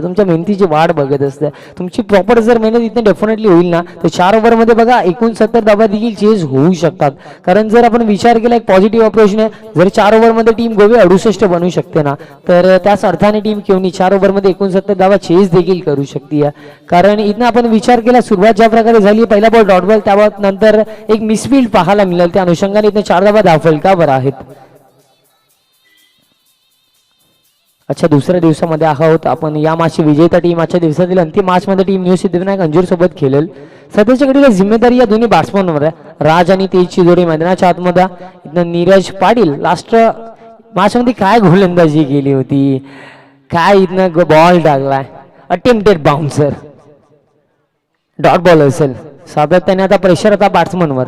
S3: तुमच्या मेहनतीची वाढ बघत असते. तुमची प्रॉपर जर मेहनत इथे डेफिनेटली होईल ना तर 4 ओव्हरमध्ये बघा 69 धावा देखील चेज होऊ शकतात. कारण जर आपण विचार केला एक पॉझिटिव्ह अप्रोचने, जर 4 ओव्हरमध्ये टीम गोवे 68 बनवू शकते ना तर त्याच अर्थाने टीम केवनी 4 ओव्हरमध्ये 69 धावा चेज देखील करू शकते. कारण इथं आपण विचार केला सुरुवात ज्या प्रकारे झाली, पहिला बॉल डॉट बॉल, त्या नंतर एक मिसफील्ड पाहायला मिळेल, त्या अनुषंगाने इथं 4 धावा धावफलकावर आहेत. अच्छा, दुसऱ्या दिवसामध्ये आहोत आपण. या मॅचची विजेता टीम आजच्या दिवसातील अंतिम मॅचमध्ये टीम न्यू सिद्धिविनायक अंजूर सोबत खेळेल. सध्याच्याकडे जिम्मेदारी या दोन्ही बॅट्समनवर आहे. राज आणि तेजची जोडी मैदानाच्या आतमध्ये. इथं नीरज पाटील लास्ट मॅचमध्ये काय गोलंदाजी केली होती, काय इथनं बॉल टाकलाय, अटेम्प्टेड बाउन्सर, डॉट बॉल असेल. सातत्याने आता प्रेशर आता बॅट्समनवर,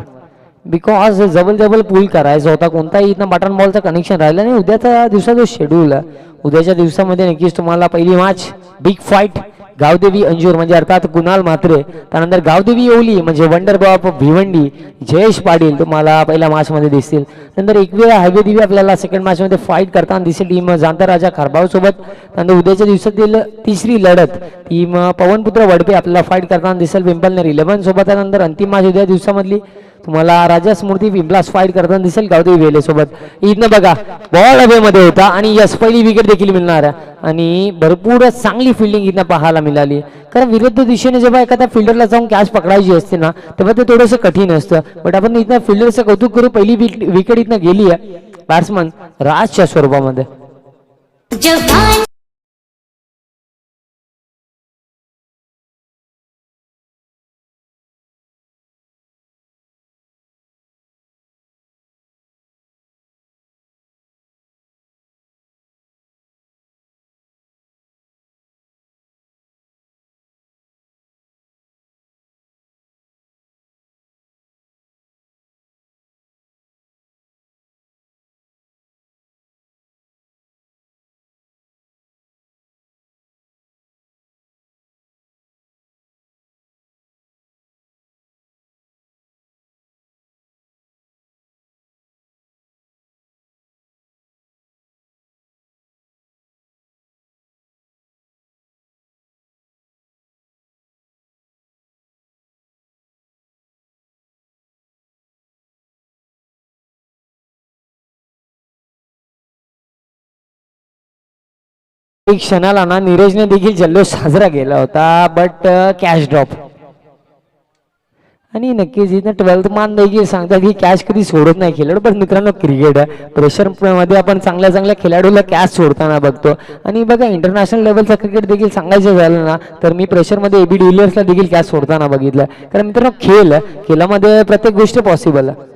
S3: बिकॉज जबल पूल करायचा होता. कोणताही इथं बटन बॉलचं कनेक्शन राहिलं नाही. उद्याचा दिवसाचा शेड्यूल आहे. उद्याच्या दिवसामध्ये नक्कीच तुम्हाला पहिली match big fight Gavdevi Anjur म्हणजे अर्थात कुणाल म्हात्रे, त्यानंतर गावदेवी येवली म्हणजे वंडर बॉब भिवंडी जयेश पाटील तुम्हाला पहिल्या मॅचमध्ये दिसतील. नंतर एकवेळा हायवे देवी आपल्याला सेकंड मॅचमध्ये फाईट करताना दिसेल टीम जांता राजा खारबाव सोबत. त्यानंतर उद्याच्या दिवसातील तिसरी लढत टीम पवनपुत्र वडपे आपल्याला फाईट करताना दिसेल पिंपलनेर 11 सोबत. त्यानंतर अंतिम मॅच उद्या दिवसामधली तुम्हाला राजा स्मृती पिंपलास फाईट करताना दिसेल गावदेवी वेले सोबत. इथनं बघा बॉल हवेमध्ये होता आणि यस पहिली विकेट देखील मिळणार आणि भरपूर चांगली फिल्डिंग इथनं पाहायला मिळाली. कारण विरुद्ध दिशेने जेव्हा एखाद्या फिल्डरला जाऊन कॅच पकडायची असते ना तेव्हा ते थोडंसं कठीण असतं. बट आपण इथं फिल्डरचं कौतुक करू, पहिली विकेट इथनं गेली आहे बॅट्समन राजच्या स्वरूपामध्ये. एक क्षणाला ना नीरजने देखील जल्लोष साजरा केला होता, बट कॅश ड्रॉप. आणि नक्कीच इथं 12th मान देखील सांगतात की कॅच कधी सोडत नाही खेळाडू. पण मित्रांनो क्रिकेट आहे, प्रेशर मध्ये आपण चांगल्या खेळाडूला कॅच सोडताना बघतो. आणि बघा इंटरनॅशनल लेवलचा क्रिकेट देखील सांगायचं झालं ना तर मी प्रेशरमध्ये AB de Villiers देखील कॅच सोडताना बघितलं. कारण मित्रांनो खेळामध्ये प्रत्येक गोष्ट पॉसिबल आहे.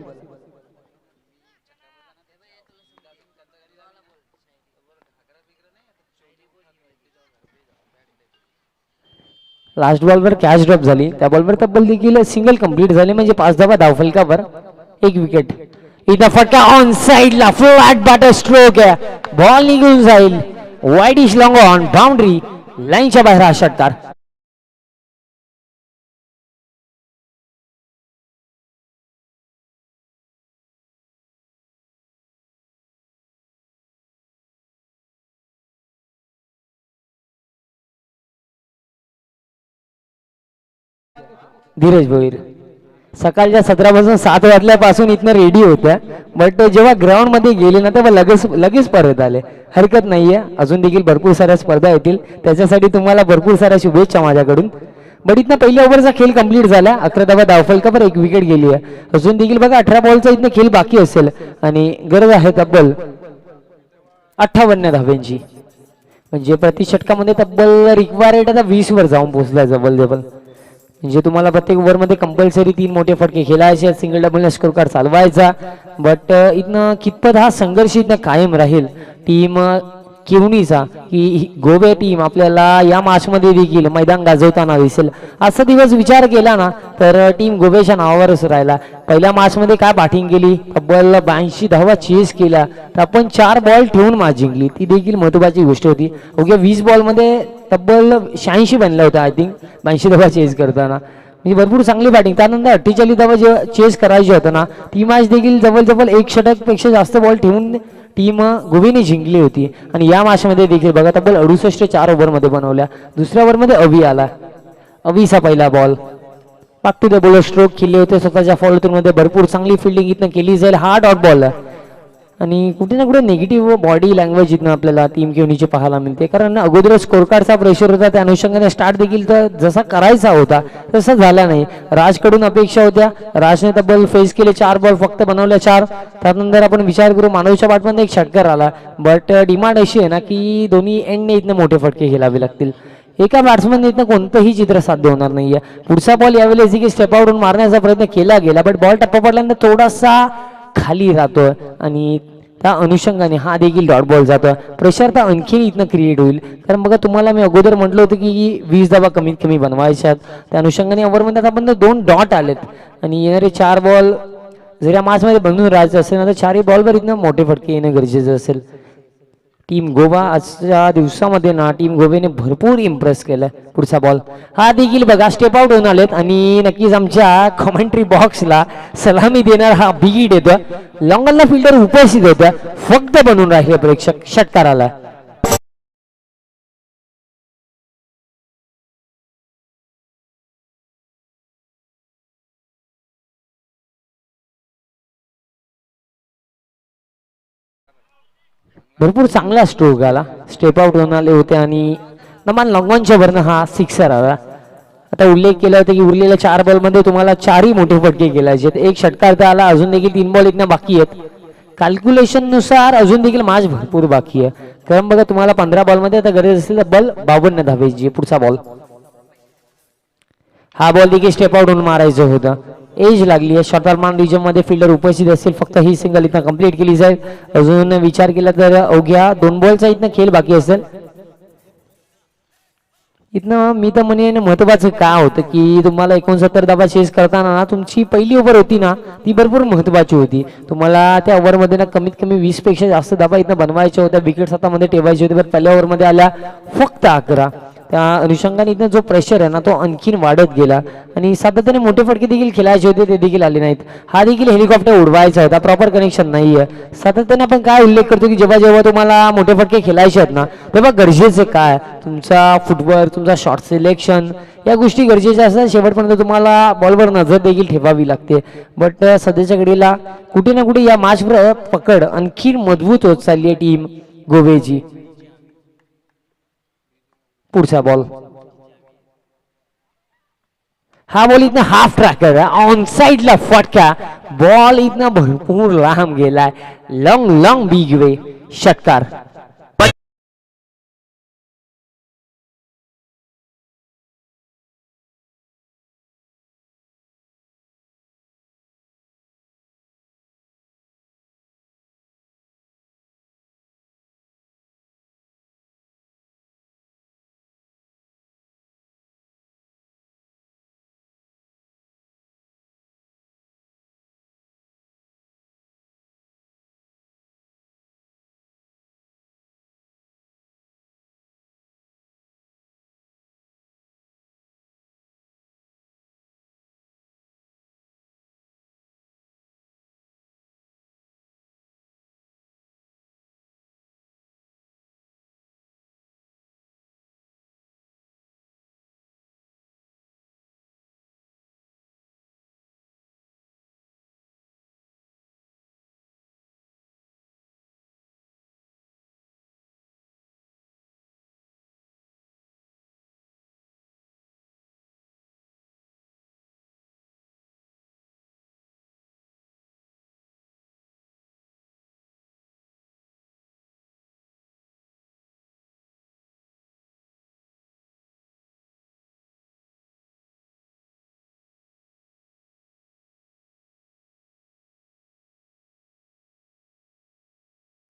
S3: लास्ट बॉलवर कॅच ड्रॉप झाली, त्या बॉलवर तब्बल देखील सिंगल कंप्लीट झाले म्हणजे 5 धावा धावफलकावर 1 विकेट. इथं फटका ऑन साइडला फ्लॅट बॅटर स्ट्रोक आहे, बॉल निघून जाईल वाईडिश लॉंग ऑन बाउंड्री लाईनच्या बाहेर हा षटकार. धीरज भोईर सकाळच्या 17 7 वाजल्यापासून इथनं रेडी होत्या, बट जेव्हा ग्राउंड मध्ये गेले ना तेव्हा लगेच परत आले. हरकत नाहीये, अजून देखील भरपूर साऱ्या स्पर्धा येतील, त्याच्यासाठी तुम्हाला भरपूर साऱ्या शुभेच्छा माझ्याकडून. बट इथनं पहिल्या ओव्हरचा खेळ कंप्लीट झाला, 11 धावा धावफलकावर 1 विकेट गेली आहे. अजून देखील बघा 18 बॉलचा इथनं खेळ बाकी असेल आणि गरज आहे तब्बल 58 धाव्यांची. म्हणजे प्रति षटकामध्ये तब्बल रिक्वायर्ड आता 20 वर जाऊन पोहोचलाय जवळ. म्हणजे तुम्हाला प्रत्येक ओव्हरमध्ये कंपल्सरी 3 मोठे फटके खेळायचे, सिंगल डबल स्कोर कार्ड चालवायचा. बट इथनं कितपत हा संघर्ष इथनं कायम राहील टीम केवणीचा, की गोवे टीम आपल्याला या मॅचमध्ये देखील मैदान गाजवताना दिसेल. असा दिवस विचार केला ना तर टीम गोवेच्या नावावरच राहिला. पहिल्या मॅचमध्ये काय बॅटिंग केली, तब्बल 82 धावा चेस केला, तर आपण 4 बॉल ठेवून मॅच जिंकली, ती देखील महत्वाची गोष्ट होती. ओके 20 बॉलमध्ये तब्बल 86 बनल्या होत्या आय थिंक 82 धावा चेस करताना, म्हणजे भरपूर चांगली बॅटिंग. त्यानंतर 48 धावा जे चेस करायची होतं ना ती मॅच देखील जवळ 1 षटकपेक्षा जास्त बॉल टीम गोवेने जिंकली होती. आणि या मॅचमध्ये देखील बघा तब्बल 68 4 ओव्हरमध्ये बनवल्या. दुसऱ्या ओव्हरमध्ये अवी आला. अवीचा पहिला बॉल पाक टू द बॉलर स्ट्रोक केले होते स्वतःच्या फॉलो मध्ये. भरपूर चांगली फिल्डिंग इथनं केली जाईल. हा डॉट बॉल आणि कुठे ना कुठे निगेटिव्ह बॉडी लँग्वेज इथनं आपल्याला टीम केवणीची पाहायला मिळते. कारण अगोदर स्कोर कार्डचा प्रेशर होता त्या अनुषंगाने स्टार्ट देखील तर जसा करायचा होता तसा झाला नाही. राजकडून अपेक्षा होत्या. राजने तब्बल फेस केले 4 बॉल फक्त बनवल्या 4. त्यानंतर आपण विचार करू मानवच्या पाठमध्ये एक षटकार आला. बट डिमांड अशी आहे ना की दोन्ही एंडने इथनं मोठे फटके खेळावे लागतील. एका बॅट्समॅन इथनं कोणतंही चित्र साध्य होणार नाहीये. पुढचा बॉल यावेळेस देखील स्टेप आउटून मारण्याचा प्रयत्न केला गेला बट बॉल टप्पा पडल्यानंतर थोडासा खाली राहतोय आणि त्या अनुषंगाने हा देखील डॉट बॉल जातोय. प्रेशर तर आणखीन इथनं क्रिएट होईल. कारण बघा तुम्हाला मी अगोदर म्हटलं होतं की 20 धावा कमीत कमी बनवायच्यात. त्या अनुषंगाने ओव्हरमध्ये आता पण 2 डॉट आलेत आणि येणारे 4 बॉल जर या मॅचमध्ये बनवून राहायचं असेल ना तर 4ही बॉलवर इथनं मोठे फटके येणं गरजेचं असेल. टीम गोवा आजच्या दिवसामध्ये ना टीम गोवेने भरपूर इम्प्रेस केलंय. पुढचा बॉल हा देखील बघा स्टेप आउट होऊन आलेत आणि नक्कीच आमच्या कॉमेंट्री बॉक्सला सलामी देणार हा बिगिट येतो. लॉंगलला फिल्डर उपस्थित होत्या फक्त बनून राहिले प्रेक्षक. षटकाराला भरपूर चांगला स्ट्रोक आला. स्टेप आउट होऊन आले होते आणि नमान लॉंगॉनच्या वरनं हा सिक्सर आला. आता उल्लेख केला होता की उरलेल्या 4 बॉलमध्ये तुम्हाला 4ही मोठे फटके खेळायचे. एक षटकार तर आला. अजून देखील 3 बॉल इथनं बाकी आहेत. कॅल्क्युलेशन नुसार अजून देखील मॅच भरपूर बाकी आहे. कारण बघा तुम्हाला 15 बॉलमध्ये आता गरज असेल तर बॉल 52 धावायची. पुढचा बॉल हा बॉल देखील स्टेप आउट होऊन मारायचं होतं. एज लागली आहे. शॉर्ट मान रिजन मध्ये फिल्डर उपस्थित असेल. फक्त ही सिंगल इथं कंप्लीट केली जाईल. अजून विचार केला तर अवघ्या 2 बॉलचा इथनं खेळ बाकी असेल. इथनं मी तर म्हणेन महत्वाचं काय होतं की तुम्हाला 69 धावा चेस करताना ना तुमची पहिली ओव्हर होती ना ती भरपूर महत्वाची होती. तुम्हाला त्या ओव्हरमध्ये ना कमीत कमी 20 पेक्षा जास्त धावा इथं बनवायच्या होत्या. विकेट हातामध्ये ठेवायचे होते. पण पहिल्या ओव्हरमध्ये आल्या फक्त 11. त्या अनुषंगाने इथं जो प्रेशर आहे ना तो आणखीन वाढत गेला आणि सातत्याने मोठे फटके देखील खेळायचे होते ते देखील आले नाहीत. हा देखील हेलिकॉप्टर उडवायचा होता. प्रॉपर कनेक्शन नाहीये. सातत्याने आपण काय उल्लेख करतो की जेव्हा जेव्हा तुम्हाला मोठे फटके खेळायचे आहेत ना तेव्हा गरजेचं काय तुमचा फुटवर्क तुमचा शॉट सिलेक्शन या गोष्टी गरजेच्या असतात. शेवटपर्यंत तुम्हाला बॉलवर नजर देखील ठेवावी लागते. बट सध्याच्या घडीला कुठे ना कुठे या मॅचवर पकड आणखीन मजबूत होत चालली आहे टीम गोवेची. पुढचा बॉल हा बॉल इथनं हाफ ट्रॅकर ऑन साइडला फटका. बॉल इथनं भरपूर लांब गेलाय. लॉंग लॉंग बिग वे षटकार.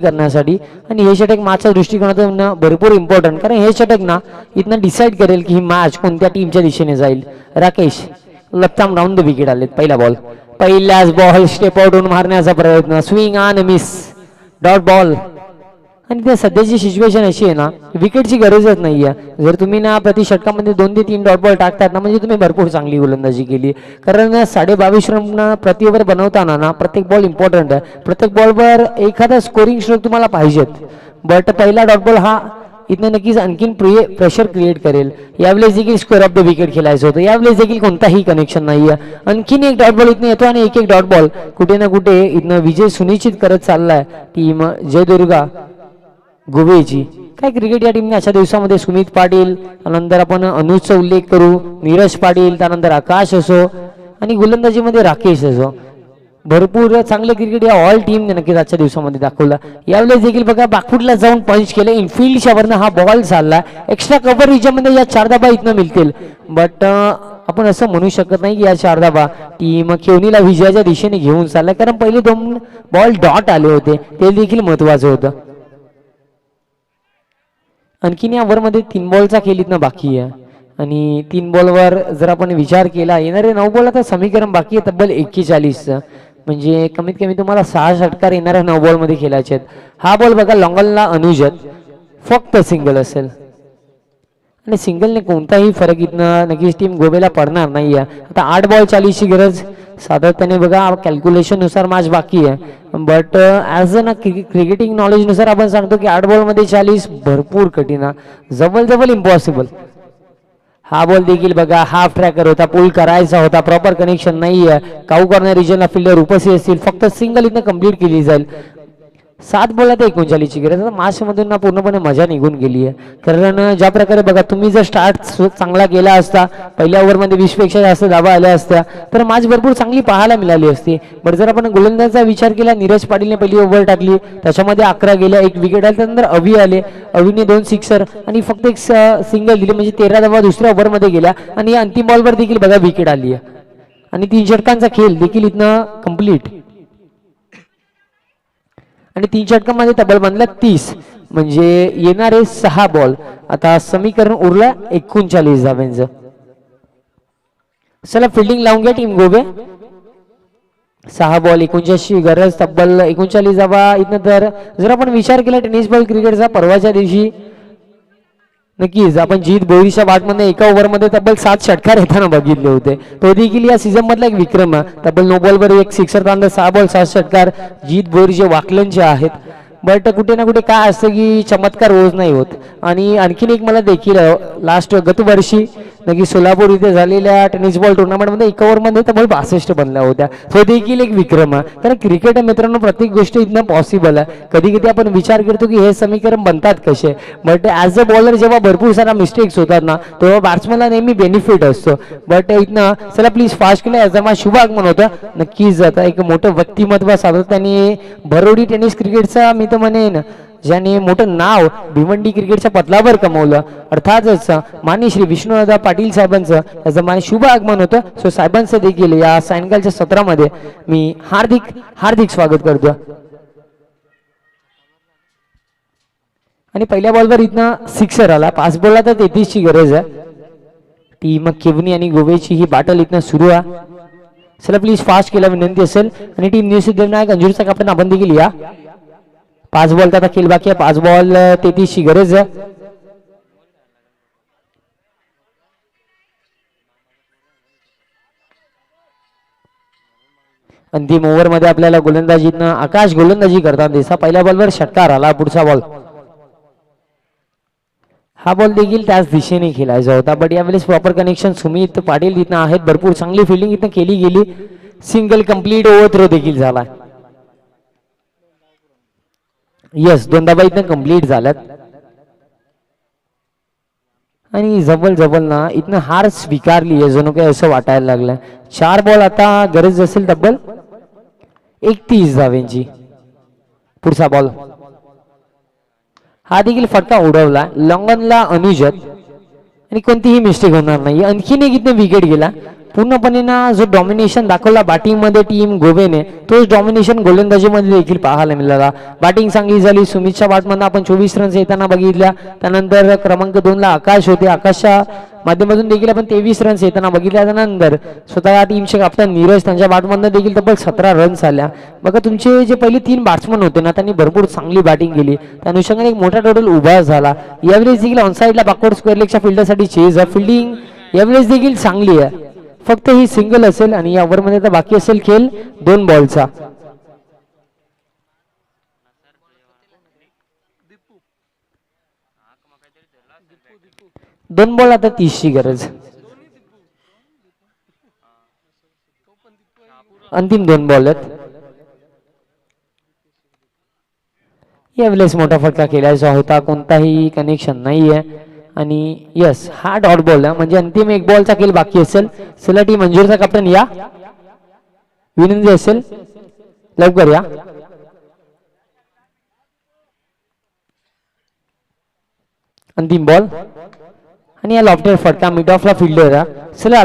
S3: करण्यासाठी आणि हे षटक मॅचच्या दृष्टिकोनातून भरपूर इम्पॉर्टंट कारण हे षटक ना इथनं डिसाईड करेल की ही मॅच कोणत्या टीमच्या दिशेने जाईल. राकेश लपताम राऊंड द विकेट आलेत. पहिला बॉल पहिल्याच बॉल स्टेप आउट होऊन मारण्याचा प्रयत्न. स्विंग आणि मिस डॉट बॉल आणि त्या सध्याची सिच्युएशन अशी आहे ना, विकेटची गरजच नाही आहे. जर तुम्ही ना प्रति षटकामध्ये 2 ते 3 डॉट बॉल टाकतात ना, म्हणजे तुम्ही भरपूर चांगली गोलंदाजी केली. कारण 22.5 रन प्रति ओव्हर बनवताना ना प्रत्येक बॉल इम्पॉर्टंट आहे. प्रत्येक बॉलवर एखादा स्कोरिंग स्ट्रोक तुम्हाला पाहिजेत. बट पहिला डॉट बॉल हा इथनं नक्कीच आणखीन प्रेशर क्रिएट करेल. यावेळेस देखील स्क्वेअर ऑफ द विकेट खेळायचं होतं. यावेळेस देखील कोणताही कनेक्शन नाही आहे. आणखीन एक डॉट बॉल इथनं येतो आणि एक डॉट बॉल कुठे ना कुठे इथनं विजय सुनिश्चित करत चाललाय टीम जयदुर्गा गोवेची. काय क्रिकेट या टीमने अशा दिवसामध्ये सुमित पाटील, त्यानंतर आपण अनुजचा उल्लेख करू, नीरज पाटील, त्यानंतर आकाश असो आणि गोलंदाजीमध्ये राकेश असो, भरपूर चांगले क्रिकेट या ऑल टीमने नक्कीच आजच्या दिवसामध्ये दाखवलं. यावेळेस देखील बघा बॅकफुटला जाऊन पंच केले, इनफिल्डच्या वरनं हा बॉल चालला. एक्स्ट्रा कव्हर रिजनमध्ये या 4 धाबा इथनं मिळतील. बट आपण असं म्हणू शकत नाही की या 4 धाबा टीम केवनीला विजयाच्या दिशेने घेऊन चालला, कारण पहिले 2 बॉल डॉट आले होते, ते देखील महत्वाचं होतं. आणखीन या ओव्हरमध्ये 3 बॉलचा खेळ इथनं बाकी आहे आणि 3 बॉलवर जर आपण विचार केला, येणारे 9 बॉल आता समीकरण बाकी आहे तब्बल 41. म्हणजे कमीत कमी तुम्हाला 6 षटकार येणाऱ्या 9 बॉलमध्ये खेळायचे आहेत. हा बॉल बघा लॉंगलला अनुजत फक्त सिंगल असेल आणि सिंगलने कोणताही फरक इथनं नक्कीच टीम गोवेला पडणार नाही आहे. आता 8 बॉल 40ची गरज साधारणपणे बघा कॅल्क्युलेशन नुसार मॅच बाकी आहे. बट ॲज अ ना क्रिकेटिंग नॉलेजनुसार आपण सांगतो की 8 बॉलमध्ये 40 भरपूर कठीण, जवळ इम्पॉसिबल. हा बॉल देखील बघा हाफ ट्रॅकर होता, पुल करायचा होता, प्रॉपर कनेक्शन नाही आहे. काऊ कॉर्नर रिजनला फिल्डर उपस्थित असतील, फक्त सिंगल इथनं कंप्लीट केली जाईल. 7 बॉल आता 39ची गरज. आता मॅचमधून ना पूर्णपणे मजा निघून गेली आहे. कारण ज्या प्रकारे बघा तुम्ही जर स्टार्ट चांगला केला असता, पहिल्या ओव्हरमध्ये 20 पेक्षा जास्त धावा आल्या असत्या तर मॅच भरपूर चांगली पाहायला मिळाली असती. बरं जर आपण गोलंदाजाचा विचार केला, नीरज पाटीलने पहिली ओव्हर टाकली, त्याच्यामध्ये 11 गेल्या, 1 विकेट आली. त्यानंतर अवी आले, अवीने 2 सिक्सर आणि फक्त 1 सिंगल दिली, म्हणजे 13 धावा दुसऱ्या ओव्हरमध्ये गेल्या आणि अंतिम बॉलवर देखील बघा विकेट आली आहे आणि 3 षटकांचा खेळ देखील इथनं कंप्लीट आणि 3 षटकांमध्ये तब्बल बनला 30. म्हणजे येणारे 6 बॉल आता समीकरण उरलं 39 धाव्यांचं. चला फिल्डिंग लावून घ्या टीम गोवे. 6 बॉल 49ची गरज, तब्बल 39 धावा इथनं. तर जर आपण विचार केला टेनिस बॉल क्रिकेटचा, परवाच्या दिवशी नक्कीच आपण जीत बोईच्या बाटमध्ये एका ओव्हरमध्ये तब्बल 7 षटकार येताना बघितले होते. तो देखील या सीझन मधला एक विक्रम आहे. तब्बल 9 बॉलवर 1 सिक्सर, त्यानंतर 6 बॉल 7 षटकार जीत बोईर जे वाकलनचे आहेत. बट कुठे ना कुठे काय असतं की चमत्कार रोज नाही होत. आणि आणखीन एक मला देखील लास्ट गतवर्षी नक्की सोलापूर इथे झालेल्या टेनिस बॉल टुर्नामेंटमध्ये एका ओव्हरमध्ये तब्बल 62 बनल्या होत्या. तो देखील एक विक्रम आहे. कारण क्रिकेट मित्रांनो प्रत्येक गोष्ट इथनं पॉसिबल आहे. कधी कधी आपण विचार करतो की हे समीकरण बनतात कसे, बट ॲज अ बॉलर जेव्हा भरपूर सारा मिस्टेक्स होतात ना, तेव्हा बॅट्समॅनला नेहमी बेनिफिट असतो. बट इथनं चला प्लीज फास्ट केलं याचा माझा शुभ आगमन होतं. नक्कीच आता एक मोठं व्यक्तिमत्व सातत्याने भरोडी टेनिस क्रिकेटचा मी तर म्हणेन ज्याने मोठं नाव भिवंडी क्रिकेटच्या पटलावर कमवलं, अर्थातच माननीय श्री विष्णुदादा पाटील साहेबांचं याचं माझे शुभ आगमन होतं. सो साहेबांचं देखील या सायंकाळच्या सत्रामध्ये मी हार्दिक स्वागत करतो. आणि पहिल्या बॉलवर इथनं सिक्सर आला. 5 बॉलला तर 33ची गरज आहे. टीम केवनी आणि गोवेची ही बॅटल इथनं सुरू आहे. चला प्लीज फास्ट केला विनंती असेल. आणि टीम न्यू सिद्धिविनायक अंजुरचा कॅप्टन आपण देखील या. 5 बॉल आता खेळ बाकी आहे. 5 बॉल 33ची गरज आहे. अंतिम ओव्हर मध्ये आपल्याला गोलंदाजीतनं आकाश गोलंदाजी करताना दिसा. पहिल्या बॉलवर षटकार आला. पुढचा बॉल, हा बॉल देखील त्याच दिशेने खेळायचा होता. बट यावेळेस प्रॉपर कनेक्शन सुमित पाटील इथनं आहेत. भरपूर चांगली फिल्डिंग इथं केली गेली. सिंगल कंप्लीट ओव्हर थ्रो देखील झाला. यस, 2 धाबा इथनं कंप्लीट झाल्यात. आणि जवळ ना इथनं हार स्वीकारली आहे जणू काही असं वाटायला लागलं. 4 बॉल आता गरज असेल तब्बल 31 धाव्यांची. पुढचा बॉल, हा देखील फटका उडवला. लॉंगनला अनुजत आणि कोणतीही मिस्टेक होणार नाही. आणखीन एक इथनं विकेट गेला. पूर्णपणे ना जो डॉमिनेशन दाखवला बॅटिंगमध्ये टीम गोवेने तोच डॉमिनेशन गोलंदाजीमध्ये देखील पाहायला मिळाला. बॅटिंग चांगली झाली. सुमितच्या बॅटमधून आपण 24 रन्स येताना बघितल्या. त्यानंतर क्रमांक 2 ला आकाश होते. आकाशच्या माध्यमातून देखील आपण 23 रन्स येताना बघितल्या. त्यानंतर स्वतः टीमचे कप्तान नीरज त्यांच्या बॅटमधून देखील तब्बल 17 रन्स आल्या. बघा तुमचे जे पहिले 3 बॅट्समन होते ना त्यांनी भरपूर चांगली बॅटिंग केली. त्या अनुषंगाने एक मोठा टोटल उभा झाला. यावेळेस देखील ऑनसाईडला बॅकवर्ड स्क्वेअर लेगच्या फिल्डरसाठी चेज आहे. फिल्डिंग यावेळेस देखील चांगली आहे. फक्त ही सिंगल असेल आणि या ओव्हरमध्ये तर बाकी असेल खेळ 2 बॉलचा. दोन बॉल आता 30ची गरज. अंतिम 2 बॉल आहेत. यावेळेस मोठा फटका केल्याचा होता. कोणताही कनेक्शन नाही आहे आणि यस हा डॉट बॉल आहे म्हणजे अंतिम 1 बॉलचा खेळ बाकी असेल. सलाटी मंजूरचा कॅप्टन या विनंती असेल लवकर या. अंतिम बॉल आणि या लॉफ्टेड फटका मिड ऑफला फिल्डर चला